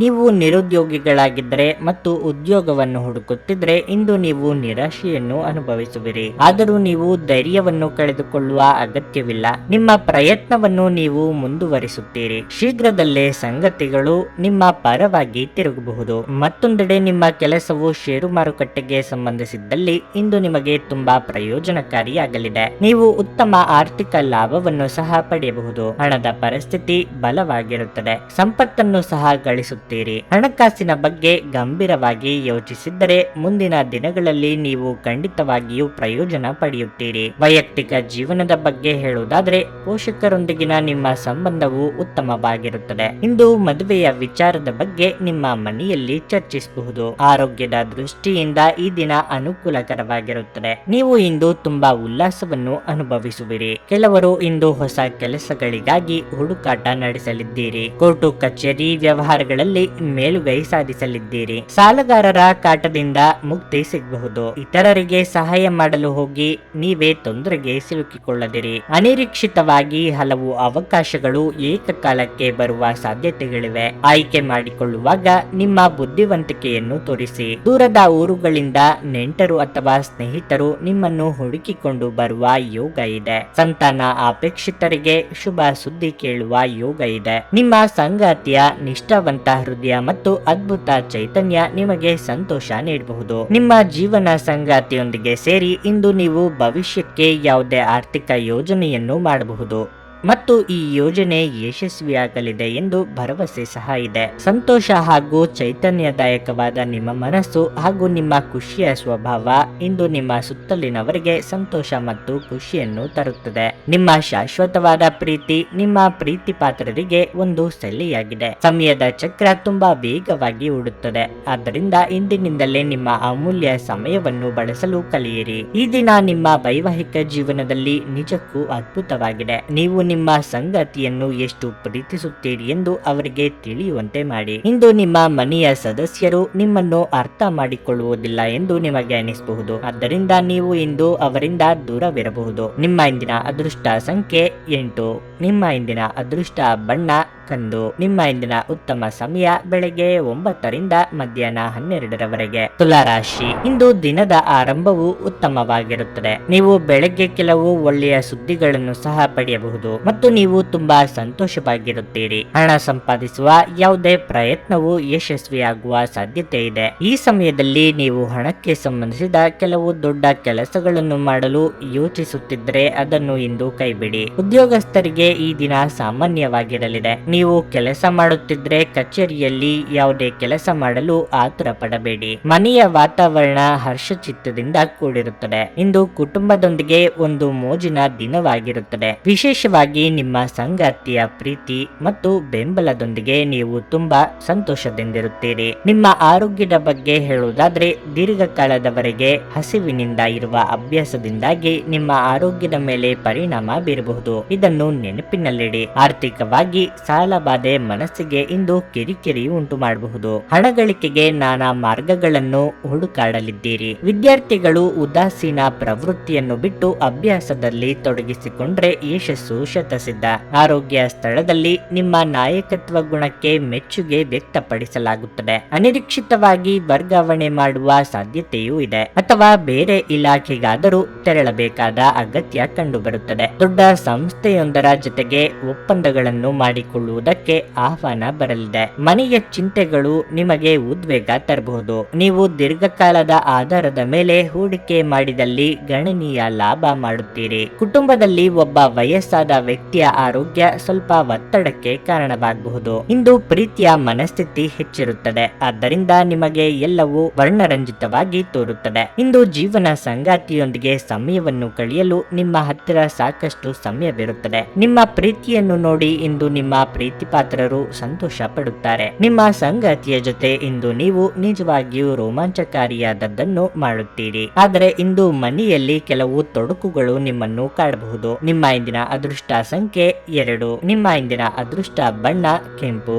ನೀವು ನಿರುದ್ಯೋಗಿಗಳಾಗಿದ್ದರೆ ಮತ್ತು ಉದ್ಯೋಗವನ್ನು ಹುಡುಕುತ್ತಿದ್ರೆ ಇಂದು ನೀವು ನಿರಾಶೆಯನ್ನು ಅನುಭವಿಸುವಿರಿ. ಆದರೂ ನೀವು ಧೈರ್ಯವನ್ನು ಕಳೆದುಕೊಳ್ಳುವ ಅಗತ್ಯವಿಲ್ಲ. ನಿಮ್ಮ ಪ್ರಯತ್ನವನ್ನು ನೀವು ಮುಂದುವರಿಸುತ್ತೀರಿ. ಶೀಘ್ರದಲ್ಲೇ ಸಂಗತಿಗಳು ನಿಮ್ಮ ಪರವಾಗಿ ತಿರುಗಬಹುದು. ಮತ್ತೊಂದೆಡೆ ನಿಮ್ಮ ಕೆಲಸವು ಷೇರು ಮಾರುಕಟ್ಟೆಗೆ ಸಂಬಂಧಿಸಿದ್ದಲ್ಲಿ ಇಂದು ನಿಮಗೆ ತುಂಬಾ ಪ್ರಯೋಜನಕಾರಿಯಾಗಲಿದೆ. ನೀವು ಉತ್ತಮ ಆರ್ಥಿಕ ಲಾಭವನ್ನು ಸಹ ಪಡೆಯಬಹುದು. ಹಣದ ಪರಿಸ್ಥಿತಿ ಬಲವಾಗಿರುತ್ತದೆ. ಸಂಪತ್ತನ್ನು ಸಹ ಗಳಿಸುತ್ತೀರಿ. ಹಣಕಾಸಿನ ಬಗ್ಗೆ ಗಂಭೀರವಾಗಿ ಯೋಚಿಸಿದ್ದರೆ ಮುಂದಿನ ದಿನಗಳಲ್ಲಿ ನೀವು ಖಂಡಿತವಾಗಿಯೂ ಪ್ರಯೋಜನ ಪಡೆಯುತ್ತೀರಿ. ವೈಯಕ್ತಿಕ ಜೀವನದ ಬಗ್ಗೆ ಹೇಳುವುದಾದರೆ, ಪೋಷಕರೊಂದಿಗಿನ ನಿಮ್ಮ ಸಂಬಂಧವು ಉತ್ತಮವಾಗಿರುತ್ತದೆ. ಇಂದು ಮದುವೆಯ ವಿಚಾರದ ಬಗ್ಗೆ ನಿಮ್ಮ ಮನೆಯಲ್ಲಿ ಚರ್ಚಿಸಬಹುದು. ಆರೋಗ್ಯದ ದೃಷ್ಟಿಯಿಂದ ಈ ದಿನ ಅನುಕೂಲಕರವಾಗಿರುತ್ತದೆ. ನೀವು ಇಂದು ತುಂಬಾ ಉಲ್ಲಾಸವನ್ನು ಅನುಭವಿಸುವಿರಿ. ಕೆಲವರು ಇಂದು ಹೊಸ ಕೆಲಸಗಳಿಗಾಗಿ ಹುಡುಕಾಟ ನಡೆಸಲಿದ್ದೀರಿ. ಕೋರ್ಟು ಕಚೇರಿ ವ್ಯವಹಾರಗಳಲ್ಲಿ ಮೇಲುಗೈ ಸಾಧಿಸಲಿದ್ದೀರಿ. ಸಾಲಗಾರರ ಕಾಟದಿಂದ ಮುಕ್ತಿ ಸಿಗಬಹುದು. ಇತರರಿಗೆ ಸಹಾಯ ಮಾಡಲು ಹೋಗಿ ನೀವೇ ತೊಂದರೆಗೆ ಸಿಲುಕಿಕೊಳ್ಳದಿರಿ. ಅನಿರೀಕ್ಷಿತವಾಗಿ ಹಲವು ಅವಕಾಶಗಳು ಏಕಕಾಲಕ್ಕೆ ಬರುವ ಸಾಧ್ಯತೆಗಳಿವೆ. ಆಯ್ಕೆ ಮಾಡಿಕೊಳ್ಳುವಾಗ ನಿಮ್ಮ ಬುದ್ಧಿವಂತಿಕೆಯನ್ನು ತೋರಿಸಿ. ದೂರದ ಊರುಗಳಿಂದ ನೆಂಟರು ಅಥವಾ ಸ್ನೇಹಿತರು ನಿಮ್ಮನ್ನು ಹುಡುಕಿಕೊಂಡು ಬರುವ ಯೋಗ ಇದೆ. ಸಂತಾನ ಅಪೇಕ್ಷಿತರಿಗೆ ಶುಭ ಸುದ್ದಿ ಕೇಳುವ ಯೋಗ ಇದೆ. ನಿಮ್ಮ ಸಂಗಾತಿಯ ನಿಷ್ಠಾವಂತ ಹೃದಯ ಮತ್ತು ಅದ್ಭುತ ಚೈತನ್ಯ ನಿಮಗೆ ಸಂತೋಷ ನೀಡಬಹುದು. ನಿಮ್ಮ ಜೀವನ ಸಂಗಾತಿಯೊಂದಿಗೆ ಸೇರಿ ಇಂದು ನೀವು ಭವಿಷ್ಯಕ್ಕೆ ಯಾವುದೇ ಆರ್ಥಿಕ ಯೋಜನೆಯನ್ನು ಮಾಡಬಹುದು ಮತ್ತು ಮತ್ತು ಈ ಯೋಜನೆ ಯಶಸ್ವಿಯಾಗಲಿದೆ ಎಂದು ಭರವಸೆ ಸಹ ಇದೆ. ಸಂತೋಷ ಹಾಗೂ ಚೈತನ್ಯದಾಯಕವಾದ ನಿಮ್ಮ ಮನಸ್ಸು ಹಾಗೂ ನಿಮ್ಮ ಖುಷಿಯ ಸ್ವಭಾವ ಇಂದು ನಿಮ್ಮ ಸುತ್ತಲಿನವರಿಗೆ ಸಂತೋಷ ಮತ್ತು ಖುಷಿಯನ್ನು ತರುತ್ತದೆ. ನಿಮ್ಮ ಶಾಶ್ವತವಾದ ಪ್ರೀತಿ ನಿಮ್ಮ ಪ್ರೀತಿ ಪಾತ್ರರಿಗೆ ಒಂದು ಸೆಲೆಯಾಗಿದೆ. ಸಮಯದ ಚಕ್ರ ತುಂಬಾ ವೇಗವಾಗಿ ಓಡುತ್ತದೆ. ಆದ್ದರಿಂದ ಇಂದಿನಿಂದಲೇ ನಿಮ್ಮ ಅಮೂಲ್ಯ ಸಮಯವನ್ನು ಬಳಸಲು ಕಲಿಯಿರಿ. ಈ ದಿನ ನಿಮ್ಮ ವೈವಾಹಿಕ ಜೀವನದಲ್ಲಿ ನಿಜಕ್ಕೂ ಅದ್ಭುತವಾಗಿದೆ. ನೀವು ನಿಮ್ಮ ಸಂಗಾತಿಯನ್ನು ಎಷ್ಟು ಪ್ರೀತಿಸುತ್ತೀರಿ ಎಂದು ಅವರಿಗೆ ತಿಳಿಯುವಂತೆ ಮಾಡಿ. ಇಂದು ನಿಮ್ಮ ಮನೆಯ ಸದಸ್ಯರು ನಿಮ್ಮನ್ನು ಅರ್ಥ ಮಾಡಿಕೊಳ್ಳುವುದಿಲ್ಲ ಎಂದು ನಿಮಗೆ ಅನಿಸಬಹುದು. ಆದ್ದರಿಂದ ನೀವು ಇಂದು ಅವರಿಂದ ದೂರವಿರಬಹುದು. ನಿಮ್ಮ ಇಂದಿನ ಅದೃಷ್ಟ ಸಂಖ್ಯೆ 8. ನಿಮ್ಮ ಇಂದಿನ ಅದೃಷ್ಟ ಬಣ್ಣ ಕಂದು. ನಿಮ್ಮ ಇಂದಿನ ಉತ್ತಮ ಸಮಯ ಬೆಳಗ್ಗೆ 9 ರಿಂದ ಮಧ್ಯಾಹ್ನ 12ರವರೆಗೆ. ತುಲಾರಾಶಿ, ಇಂದು ದಿನದ ಆರಂಭವು ಉತ್ತಮವಾಗಿರುತ್ತದೆ. ನೀವು ಬೆಳಗ್ಗೆ ಕೆಲವು ಒಳ್ಳೆಯ ಸುದ್ದಿಗಳನ್ನು ಸಹ ಪಡೆಯಬಹುದು ಮತ್ತು ನೀವು ತುಂಬಾ ಸಂತೋಷವಾಗಿರುತ್ತೀರಿ. ಹಣ ಸಂಪಾದಿಸುವ ಯಾವುದೇ ಪ್ರಯತ್ನವು ಯಶಸ್ವಿಯಾಗುವ ಸಾಧ್ಯತೆ ಇದೆ. ಈ ಸಮಯದಲ್ಲಿ ನೀವು ಹಣಕ್ಕೆ ಸಂಬಂಧಿಸಿದ ಕೆಲವು ದೊಡ್ಡ ಕೆಲಸಗಳನ್ನು ಮಾಡಲು ಯೋಚಿಸುತ್ತಿದ್ದರೆ ಅದನ್ನು ಇಂದು ಕೈಬಿಡಿ. ಉದ್ಯೋಗಸ್ಥರಿಗೆ ಈ ದಿನ ಸಾಮಾನ್ಯವಾಗಿರಲಿದೆ. ನೀವು ಕೆಲಸ ಮಾಡುತ್ತಿದ್ರೆ ಕಚೇರಿಯಲ್ಲಿ ಯಾವುದೇ ಕೆಲಸ ಮಾಡಲು ಆತುರ ಪಡಬೇಡಿ. ಮನೆಯ ವಾತಾವರಣ ಹರ್ಷಚಿತ್ತದಿಂದ ಕೂಡಿರುತ್ತದೆ. ಇಂದು ಕುಟುಂಬದೊಂದಿಗೆ ಒಂದು ಮೋಜಿನ ದಿನವಾಗಿರುತ್ತದೆ. ವಿಶೇಷವಾಗಿ ನಿಮ್ಮ ಸಂಗಾತಿಯ ಪ್ರೀತಿ ಮತ್ತು ಬೆಂಬಲದೊಂದಿಗೆ ನೀವು ತುಂಬಾ ಸಂತೋಷದಿಂದಿರುತ್ತೀರಿ. ನಿಮ್ಮ ಆರೋಗ್ಯದ ಬಗ್ಗೆ ಹೇಳುವುದಾದ್ರೆ ದೀರ್ಘಕಾಲದವರೆಗೆ ಹಸಿವಿನಿಂದ ಇರುವ ಅಭ್ಯಾಸದಿಂದಾಗಿ ನಿಮ್ಮ ಆರೋಗ್ಯದ ಮೇಲೆ ಪರಿಣಾಮ ಬೀರಬಹುದು. ಇದನ್ನು ನೆನಪಿನಲ್ಲಿಡಿ. ಆರ್ಥಿಕವಾಗಿ ಸಾಲ ಬಾಧೆ ಮನಸ್ಸಿಗೆ ಇಂದು ಕಿರಿಕಿರಿ ಉಂಟು ಮಾಡಬಹುದು. ಹಣ ಗಳಿಕೆಗೆ ನಾನಾ ಮಾರ್ಗಗಳನ್ನು ಹುಡುಕಾಡಲಿದ್ದೀರಿ. ವಿದ್ಯಾರ್ಥಿಗಳು ಉದಾಸೀನ ಪ್ರವೃತ್ತಿಯನ್ನು ಬಿಟ್ಟು ಅಭ್ಯಾಸದಲ್ಲಿ ತೊಡಗಿಸಿಕೊಂಡ್ರೆ ಯಶಸ್ಸು ಶತಸಿದ್ಧ. ಆರೋಗ್ಯ ಸ್ಥಳದಲ್ಲಿ ನಿಮ್ಮ ನಾಯಕತ್ವ ಗುಣಕ್ಕೆ ಮೆಚ್ಚುಗೆ ವ್ಯಕ್ತಪಡಿಸಲಾಗುತ್ತದೆ. ಅನಿರೀಕ್ಷಿತವಾಗಿ ವರ್ಗಾವಣೆ ಮಾಡುವ ಸಾಧ್ಯತೆಯೂ ಇದೆ ಅಥವಾ ಬೇರೆ ಇಲಾಖೆಗಾದರೂ ತೆರಳಬೇಕಾದ ಅಗತ್ಯ ಕಂಡುಬರುತ್ತದೆ. ದೊಡ್ಡ ಸಂಸ್ಥೆಯೊಂದರ ಜೊತೆಗೆ ಒಪ್ಪಂದಗಳನ್ನು ಮಾಡಿಕೊಳ್ಳುವುದಕ್ಕೆ ಆಹ್ವಾನ ಬರಲಿದೆ. ಮನೆಯ ಚಿಂತೆಗಳು ನಿಮಗೆ ಉದ್ವೇಗ ತರಬಹುದು. ನೀವು ದೀರ್ಘಕಾಲದ ಆಧಾರದ ಮೇಲೆ ಹೂಡಿಕೆ ಮಾಡಿದಲ್ಲಿ ಗಣನೀಯ ಲಾಭ ಮಾಡುತ್ತೀರಿ. ಕುಟುಂಬದಲ್ಲಿ ಒಬ್ಬ ವಯಸ್ಸಾದ ವ್ಯಕ್ತಿಯ ಆರೋಗ್ಯ ಸ್ವಲ್ಪ ಒತ್ತಡಕ್ಕೆ ಕಾರಣವಾಗಬಹುದು. ಇಂದು ಪ್ರೀತಿಯ ಮನಸ್ಥಿತಿ ಹೆಚ್ಚಿರುತ್ತದೆ. ಆದ್ದರಿಂದ ನಿಮಗೆ ಎಲ್ಲವೂ ವರ್ಣರಂಜಿತವಾಗಿ ತೋರುತ್ತದೆ. ಇಂದು ಜೀವನ ಸಂಗಾತಿಯೊಂದಿಗೆ ಸಮಯವನ್ನು ಕಳೆಯಲು ನಿಮ್ಮ ಹತ್ತಿರ ಸಾಕಷ್ಟು ಸಮಯವಿರುತ್ತದೆ. ನಿಮ್ಮ ಪ್ರೀತಿಯನ್ನು ನೋಡಿ ಇಂದು ನಿಮ್ಮ ಪ್ರೀತಿ ಪಾತ್ರರು ಸಂತೋಷ ಪಡುತ್ತಾರೆ. ನಿಮ್ಮ ಸಂಗಾತಿಯ ಜೊತೆ ಇಂದು ನೀವು ನಿಜವಾಗಿಯೂ ರೋಮಾಂಚಕಾರಿಯಾದದ್ದನ್ನು ಮಾಡುತ್ತೀರಿ. ಆದರೆ ಇಂದು ಮನೆಯಲ್ಲಿ ಕೆಲವು ತೊಡಕುಗಳು ನಿಮ್ಮನ್ನು ಕಾಡಬಹುದು. ನಿಮ್ಮ ಇಂದಿನ ಅದೃಷ್ಟ ಸಂಖ್ಯೆ 2. ನಿಮ್ಮ ಇಂದಿನ ಅದೃಷ್ಟ ಬಣ್ಣ ಕೆಂಪು.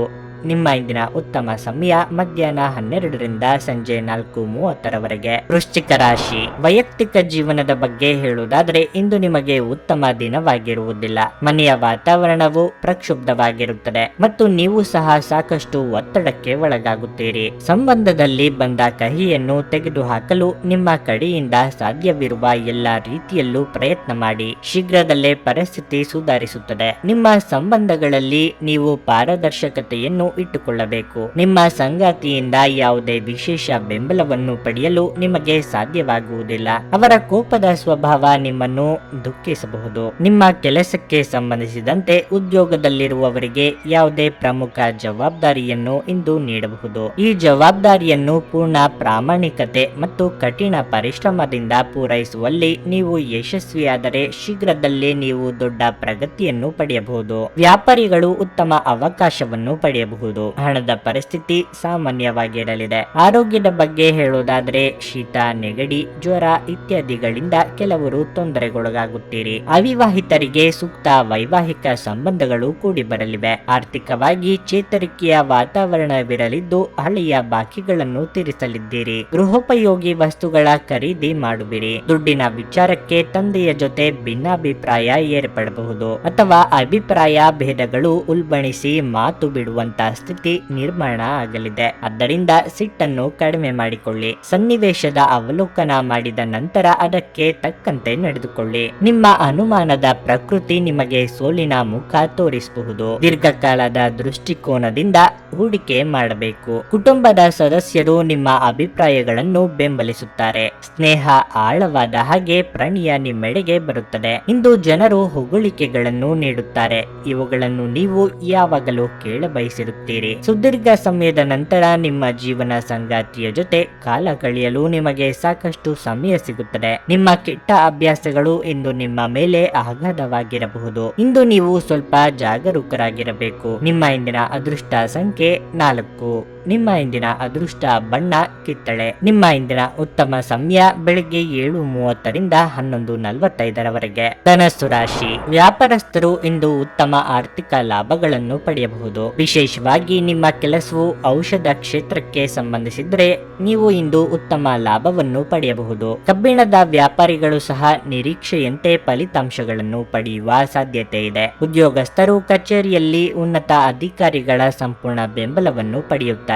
ನಿಮ್ಮ ಇಂದಿನ ಉತ್ತಮ ಸಮಯ ಮಧ್ಯಾಹ್ನ 12 ರಿಂದ ಸಂಜೆ 4:30ರವರೆಗೆ. ವೃಶ್ಚಿಕ ರಾಶಿ, ವೈಯಕ್ತಿಕ ಜೀವನದ ಬಗ್ಗೆ ಹೇಳುವುದಾದ್ರೆ ಇಂದು ನಿಮಗೆ ಉತ್ತಮ ದಿನವಾಗಿರುವುದಿಲ್ಲ. ಮನೆಯ ವಾತಾವರಣವು ಪ್ರಕ್ಷುಬ್ಧವಾಗಿರುತ್ತದೆ ಮತ್ತು ನೀವು ಸಹ ಸಾಕಷ್ಟು ಒತ್ತಡಕ್ಕೆ ಒಳಗಾಗುತ್ತೀರಿ. ಸಂಬಂಧದಲ್ಲಿ ಬಂದ ಕಹಿಯನ್ನು ತೆಗೆದುಹಾಕಲು ನಿಮ್ಮ ಕಡೆಯಿಂದ ಸಾಧ್ಯವಿರುವ ಎಲ್ಲ ರೀತಿಯಲ್ಲೂ ಪ್ರಯತ್ನ ಮಾಡಿ. ಶೀಘ್ರದಲ್ಲೇ ಪರಿಸ್ಥಿತಿ ಸುಧಾರಿಸುತ್ತದೆ. ನಿಮ್ಮ ಸಂಬಂಧಗಳಲ್ಲಿ ನೀವು ಪಾರದರ್ಶಕತೆಯನ್ನು ಇಟ್ಟುಕೊಳ್ಳಬೇಕು. ನಿಮ್ಮ ಸಂಗಾತಿಯಿಂದ ಯಾವುದೇ ವಿಶೇಷ ಬೆಂಬಲವನ್ನು ಪಡೆಯಲು ನಿಮಗೆ ಸಾಧ್ಯವಾಗುವುದಿಲ್ಲ. ಅವರ ಕೋಪದ ಸ್ವಭಾವ ನಿಮ್ಮನ್ನು ದುಃಖಿಸಬಹುದು. ನಿಮ್ಮ ಕೆಲಸಕ್ಕೆ ಸಂಬಂಧಿಸಿದಂತೆ ಉದ್ಯೋಗದಲ್ಲಿರುವವರಿಗೆ ಯಾವುದೇ ಪ್ರಮುಖ ಜವಾಬ್ದಾರಿಯನ್ನು ಇಂದು ನೀಡಬಹುದು. ಈ ಜವಾಬ್ದಾರಿಯನ್ನು ಪೂರ್ಣ ಪ್ರಾಮಾಣಿಕತೆ ಮತ್ತು ಕಠಿಣ ಪರಿಶ್ರಮದಿಂದ ಪೂರೈಸುವಲ್ಲಿ ನೀವು ಯಶಸ್ವಿಯಾದರೆ ಶೀಘ್ರದಲ್ಲೇ ನೀವು ದೊಡ್ಡ ಪ್ರಗತಿಯನ್ನು ಪಡೆಯಬಹುದು. ವ್ಯಾಪಾರಿಗಳು ಉತ್ತಮ ಅವಕಾಶವನ್ನು ಪಡೆಯಬಹುದು. ಹಣದ ಪರಿಸ್ಥಿತಿ ಸಾಮಾನ್ಯವಾಗಿರಲಿದೆ. ಆರೋಗ್ಯದ ಬಗ್ಗೆ ಹೇಳುವುದಾದ್ರೆ ಶೀತ, ನೆಗಡಿ, ಜ್ವರ ಇತ್ಯಾದಿಗಳಿಂದ ಕೆಲವರು ತೊಂದರೆಗೊಳಗಾಗುತ್ತೀರಿ. ಅವಿವಾಹಿತರಿಗೆ ಸೂಕ್ತ ವೈವಾಹಿಕ ಸಂಬಂಧಗಳು ಕೂಡಿ ಬರಲಿವೆ. ಆರ್ಥಿಕವಾಗಿ ಚೇತರಿಕೆಯ ವಾತಾವರಣವಿರಲಿದ್ದು ಹಳೆಯ ಬಾಕಿಗಳನ್ನು ತೀರಿಸಲಿದ್ದೀರಿ. ಗೃಹೋಪಯೋಗಿ ವಸ್ತುಗಳ ಖರೀದಿ ಮಾಡುವಿರಿ. ದುಡ್ಡಿನ ವಿಚಾರಕ್ಕೆ ತಂದೆಯ ಜೊತೆ ಭಿನ್ನಾಭಿಪ್ರಾಯ ಏರ್ಪಡಬಹುದು ಅಥವಾ ಅಭಿಪ್ರಾಯ ಭೇದಗಳು ಉಲ್ಬಣಿಸಿ ಮಾತು ಬಿಡುವಂತ ಸ್ಥಿತಿ ನಿರ್ಮಾಣ ಆಗಲಿದೆ. ಆದ್ದರಿಂದ ಸಿಟ್ಟನ್ನು ಕಡಿಮೆ ಮಾಡಿಕೊಳ್ಳಿ. ಸನ್ನಿವೇಶದ ಅವಲೋಕನ ಮಾಡಿದ ನಂತರ ಅದಕ್ಕೆ ತಕ್ಕಂತೆ ನಡೆದುಕೊಳ್ಳಿ. ನಿಮ್ಮ ಅನುಮಾನದ ಪ್ರಕೃತಿ ನಿಮಗೆ ಸೋಲಿನ ಮುಖ ತೋರಿಸಬಹುದು. ದೀರ್ಘಕಾಲದ ದೃಷ್ಟಿಕೋನದಿಂದ ಹೂಡಿಕೆ ಮಾಡಬೇಕು. ಕುಟುಂಬದ ಸದಸ್ಯರು ನಿಮ್ಮ ಅಭಿಪ್ರಾಯಗಳನ್ನು ಬೆಂಬಲಿಸುತ್ತಾರೆ. ಸ್ನೇಹ ಆಳವಾದ ಹಾಗೆ ಪ್ರಣಯ ನಿಮ್ಮೆಡೆಗೆ ಬರುತ್ತದೆ. ಇಂದು ಜನರು ಹೊಗಳಿಕೆಗಳನ್ನು ನೀಡುತ್ತಾರೆ. ಇವುಗಳನ್ನು ನೀವು ಯಾವಾಗಲೂ ಕೇಳಬಯಸಿರುತ್ತೀರಿ. ಸುದೀರ್ಘ ಸಮಯದ ನಂತರ ನಿಮ್ಮ ಜೀವನ ಸಂಗಾತಿಯ ಜೊತೆ ಕಾಲ ಕಳೆಯಲು ನಿಮಗೆ ಸಾಕಷ್ಟು ಸಮಯ ಸಿಗುತ್ತದೆ. ನಿಮ್ಮ ಕೆಟ್ಟ ಅಭ್ಯಾಸಗಳು ಇಂದು ನಿಮ್ಮ ಮೇಲೆ ಆಘಾತವಾಗಿರಬಹುದು. ಇಂದು ನೀವು ಸ್ವಲ್ಪ ಜಾಗರೂಕರಾಗಿರಬೇಕು. ನಿಮ್ಮ ಇಂದಿನ ಅದೃಷ್ಟ ಸಂಖ್ಯೆ 4. ನಿಮ್ಮ ಇಂದಿನ ಅದೃಷ್ಟ ಬಣ್ಣ ಕಿತ್ತಳೆ. ನಿಮ್ಮ ಇಂದಿನ ಉತ್ತಮ ಸಮಯ ಬೆಳಿಗ್ಗೆ 7:30ರಿಂದ 11:45ರವರೆಗೆ. ಧನಸ್ಸು ರಾಶಿ. ವ್ಯಾಪಾರಸ್ಥರು ಇಂದು ಉತ್ತಮ ಆರ್ಥಿಕ ಲಾಭಗಳನ್ನು ಪಡೆಯಬಹುದು. ವಿಶೇಷವಾಗಿ ನಿಮ್ಮ ಕೆಲಸವು ಔಷಧ ಕ್ಷೇತ್ರಕ್ಕೆ ಸಂಬಂಧಿಸಿದ್ರೆ ನೀವು ಇಂದು ಉತ್ತಮ ಲಾಭವನ್ನು ಪಡೆಯಬಹುದು. ಕಬ್ಬಿಣದ ವ್ಯಾಪಾರಿಗಳು ಸಹ ನಿರೀಕ್ಷೆಯಂತೆ ಫಲಿತಾಂಶಗಳನ್ನು ಪಡೆಯುವ ಸಾಧ್ಯತೆ ಇದೆ. ಉದ್ಯೋಗಸ್ಥರು ಕಚೇರಿಯಲ್ಲಿ ಉನ್ನತ ಅಧಿಕಾರಿಗಳ ಸಂಪೂರ್ಣ ಬೆಂಬಲವನ್ನು ಪಡೆಯುತ್ತಾರೆ.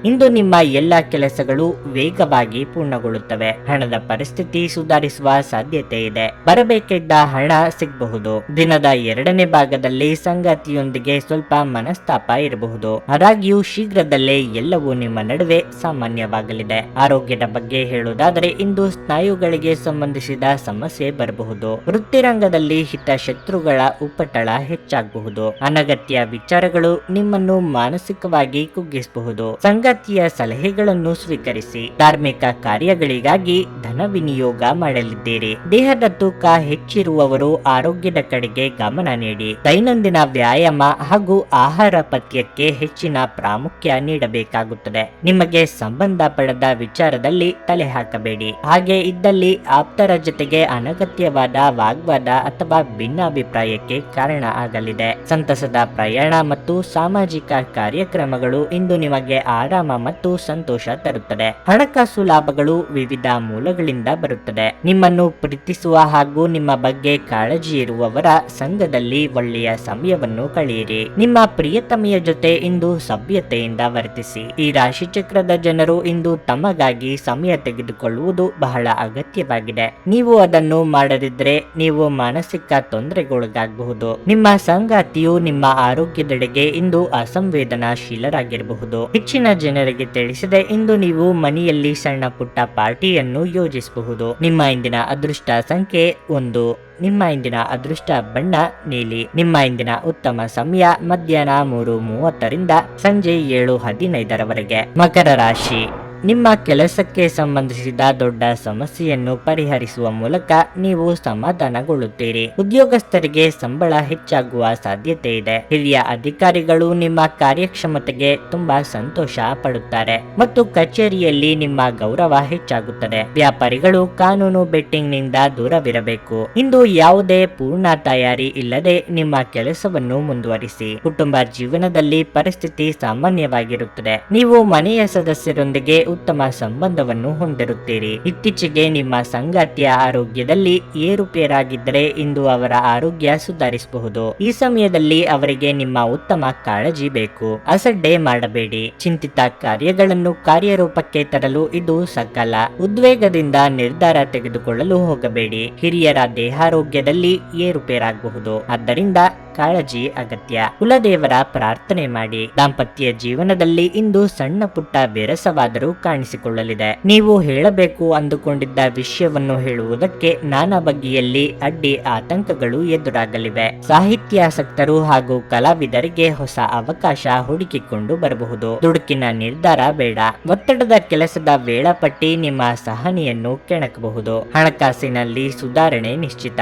ಇಂದು ನಿಮ್ಮ ಎಲ್ಲ ಕೆಲಸಗಳು ವೇಗವಾಗಿ ಪೂರ್ಣಗೊಳ್ಳುತ್ತವೆ. ಹಣದ ಪರಿಸ್ಥಿತಿ ಸುಧಾರಿಸುವ ಸಾಧ್ಯತೆ ಇದೆ. ಬರಬೇಕಿದ್ದ ಹಣ ಸಿಗಬಹುದು. ದಿನದ 2ನೇ ಭಾಗದಲ್ಲಿ ಸಂಗಾತಿಯೊಂದಿಗೆ ಸ್ವಲ್ಪ ಮನಸ್ತಾಪ ಇರಬಹುದು. ಆದಾಗ್ಯೂ ಶೀಘ್ರದಲ್ಲೇ ಎಲ್ಲವೂ ನಿಮ್ಮ ನಡುವೆ ಸಾಮಾನ್ಯವಾಗಲಿದೆ. ಆರೋಗ್ಯದ ಬಗ್ಗೆ ಹೇಳುವುದಾದರೆ ಇಂದು ಸ್ನಾಯುಗಳಿಗೆ ಸಂಬಂಧಿಸಿದ ಸಮಸ್ಯೆ ಬರಬಹುದು. ವೃತ್ತಿರಂಗದಲ್ಲಿ ಹಿತಶತ್ರುಗಳ ಉಪಟಳ ಹೆಚ್ಚಾಗಬಹುದು. ಅನಗತ್ಯ ವಿಚಾರಗಳು ನಿಮ್ಮನ್ನು ಮಾನಸಿಕವಾಗಿ ಕುಗ್ಗಿಸಬಹುದು. ಸಂಗಾತಿಯ ಸಲಹೆಗಳನ್ನು ಸ್ವೀಕರಿಸಿ. ಧಾರ್ಮಿಕ ಕಾರ್ಯಗಳಿಗಾಗಿ ಧನ ವಿನಿಯೋಗ ಮಾಡಲಿದ್ದೀರಿ. ದೇಹದ ತೂಕ ಹೆಚ್ಚಿರುವವರು ಆರೋಗ್ಯದ ಕಡೆಗೆ ಗಮನ ನೀಡಿ. ದೈನಂದಿನ ವ್ಯಾಯಾಮ ಹಾಗೂ ಆಹಾರ ಪಥ್ಯಕ್ಕೆ ಹೆಚ್ಚಿನ ಪ್ರಾಮುಖ್ಯ ನೀಡಬೇಕಾಗುತ್ತದೆ. ನಿಮಗೆ ಸಂಬಂಧ ಪಡೆದ ವಿಚಾರದಲ್ಲಿ ತಲೆ ಹಾಕಬೇಡಿ. ಹಾಗೆ ಇದ್ದಲ್ಲಿ ಆಪ್ತರ ಜೊತೆಗೆ ಅನಗತ್ಯವಾದ ವಾಗ್ವಾದ ಅಥವಾ ಭಿನ್ನಾಭಿಪ್ರಾಯಕ್ಕೆ ಕಾರಣ ಆಗಲಿದೆ. ಸಂತಸದ ಪ್ರಯಾಣ ಮತ್ತು ಸಾಮಾಜಿಕ ಕಾರ್ಯಕ್ರಮಗಳು ಇಂದು ನಿಮಗೆ ಆರಾಮ ಮತ್ತು ಸಂತೋಷ ತರುತ್ತದೆ. ಹಣಕಾಸು ಲಾಭಗಳು ವಿವಿಧ ಮೂಲಗಳಿಂದ ಬರುತ್ತದೆ. ನಿಮ್ಮನ್ನು ಪ್ರೀತಿಸುವ ಹಾಗೂ ನಿಮ್ಮ ಬಗ್ಗೆ ಕಾಳಜಿ ಇರುವವರ ಸಂಘದಲ್ಲಿ ಒಳ್ಳೆಯ ಸಮಯವನ್ನು ಕಳೆಯಿರಿ. ನಿಮ್ಮ ಪ್ರಿಯತಮೆಯ ಜೊತೆ ಇಂದು ಸಭ್ಯತೆಯಿಂದ ವರ್ತಿಸಿ. ಈ ರಾಶಿ ಚಕ್ರದ ಜನರು ಇಂದು ತಮಗಾಗಿ ಸಮಯ ತೆಗೆದುಕೊಳ್ಳುವುದು ಬಹಳ ಅಗತ್ಯವಾಗಿದೆ. ನೀವು ಅದನ್ನು ಮಾಡದಿದ್ದರೆ ನೀವು ಮಾನಸಿಕ ತೊಂದರೆಗೊಳಗಾಗಬಹುದು. ನಿಮ್ಮ ಸಂಗಾತಿಯು ನಿಮ್ಮ ಆರೋಗ್ಯದೆಡೆಗೆ ಇಂದು ಅಸಂವೇದನಾಶೀಲರಾಗಿರಬಹುದು. ಹೆಚ್ಚಿನ ಜನರಿಗೆ ತಿಳಿಸಿದೆ ಇಂದು ನೀವು ಮನೆಯಲ್ಲಿ ಸಣ್ಣ ಪುಟ್ಟ ಪಾರ್ಟಿಯನ್ನು ಯೋಜಿಸಬಹುದು. ನಿಮ್ಮ ಇಂದಿನ ಅದೃಷ್ಟ ಸಂಖ್ಯೆ 1. ನಿಮ್ಮ ಇಂದಿನ ಅದೃಷ್ಟ ಬಣ್ಣ ನೀಲಿ. ನಿಮ್ಮ ಇಂದಿನ ಉತ್ತಮ ಸಮಯ ಮಧ್ಯಾಹ್ನ 3:30ರಿಂದ ಸಂಜೆ 7:15ರವರೆಗೆ. ಮಕರ ರಾಶಿ. ನಿಮ್ಮ ಕೆಲಸಕ್ಕೆ ಸಂಬಂಧಿಸಿದ ದೊಡ್ಡ ಸಮಸ್ಯೆಯನ್ನು ಪರಿಹರಿಸುವ ಮೂಲಕ ನೀವು ಸಮಾಧಾನಗೊಳ್ಳುತ್ತೀರಿ. ಉದ್ಯೋಗಸ್ಥರಿಗೆ ಸಂಬಳ ಹೆಚ್ಚಾಗುವ ಸಾಧ್ಯತೆ ಇದೆ. ಹಿರಿಯ ಅಧಿಕಾರಿಗಳು ನಿಮ್ಮ ಕಾರ್ಯಕ್ಷಮತೆಗೆ ತುಂಬಾ ಸಂತೋಷ ಪಡುತ್ತಾರೆ ಮತ್ತು ಕಚೇರಿಯಲ್ಲಿ ನಿಮ್ಮ ಗೌರವ ಹೆಚ್ಚಾಗುತ್ತದೆ. ವ್ಯಾಪಾರಿಗಳು ಕಾನೂನು ಬೆಟ್ಟಿಂಗ್ನಿಂದ ದೂರವಿರಬೇಕು. ಇಂದು ಯಾವುದೇ ಪೂರ್ಣ ತಯಾರಿ ಇಲ್ಲದೆ ನಿಮ್ಮ ಕೆಲಸವನ್ನು ಮುಂದುವರಿಸಿ. ಕುಟುಂಬ ಜೀವನದಲ್ಲಿ ಪರಿಸ್ಥಿತಿ ಸಾಮಾನ್ಯವಾಗಿರುತ್ತದೆ. ನೀವು ಮನೆಯ ಸದಸ್ಯರೊಂದಿಗೆ ಉತ್ತಮ ಸಂಬಂಧವನ್ನು ಹೊಂದಿರುತ್ತೀರಿ. ಇತ್ತೀಚೆಗೆ ನಿಮ್ಮ ಸಂಗಾತಿಯ ಆರೋಗ್ಯದಲ್ಲಿ ಏರುಪೇರಾಗಿದ್ದರೆ ಇಂದು ಅವರ ಆರೋಗ್ಯ ಸುಧಾರಿಸಬಹುದು. ಈ ಸಮಯದಲ್ಲಿ ಅವರಿಗೆ ನಿಮ್ಮ ಉತ್ತಮ ಕಾಳಜಿ ಬೇಕು. ಅಸಡ್ಡೆ ಮಾಡಬೇಡಿ. ಚಿಂತಿತ ಕಾರ್ಯಗಳನ್ನು ಕಾರ್ಯರೂಪಕ್ಕೆ ತರಲು ಇದು ಸಕಾಲ. ಉದ್ವೇಗದಿಂದ ನಿರ್ಧಾರ ತೆಗೆದುಕೊಳ್ಳಲು ಹೋಗಬೇಡಿ. ಹಿರಿಯರ ದೇಹಾರೋಗ್ಯದಲ್ಲಿ ಏರುಪೇರಾಗಬಹುದು. ಆದ್ದರಿಂದ ಕಾಳಜಿ ಅಗತ್ಯ. ಕುಲದೇವರ ಪ್ರಾರ್ಥನೆ ಮಾಡಿ. ದಾಂಪತ್ಯ ಜೀವನದಲ್ಲಿ ಇಂದು ಸಣ್ಣ ಪುಟ್ಟ ವಿರಸವಾದರೂ ಕಾಣಿಸಿಕೊಳ್ಳಲಿದೆ. ನೀವು ಹೇಳಬೇಕು ಅಂದುಕೊಂಡಿದ್ದ ವಿಷಯವನ್ನು ಹೇಳುವುದಕ್ಕೆ ನಾನಾ ಬಗೆಯಲ್ಲಿ ಅಡ್ಡಿ ಆತಂಕಗಳು ಎದುರಾಗಲಿವೆ. ಸಾಹಿತ್ಯಾಸಕ್ತರು ಹಾಗೂ ಕಲಾವಿದರಿಗೆ ಹೊಸ ಅವಕಾಶ ಹುಡುಕಿಕೊಂಡು ಬರಬಹುದು. ದುಡುಕಿನ ನಿರ್ಧಾರ ಬೇಡ. ಒತ್ತಡದ ಕೆಲಸದ ವೇಳಾಪಟ್ಟಿ ನಿಮ್ಮ ಸಹನೆಯನ್ನು ಕೆಣಕಬಹುದು. ಹಣಕಾಸಿನಲ್ಲಿ ಸುಧಾರಣೆ ನಿಶ್ಚಿತ.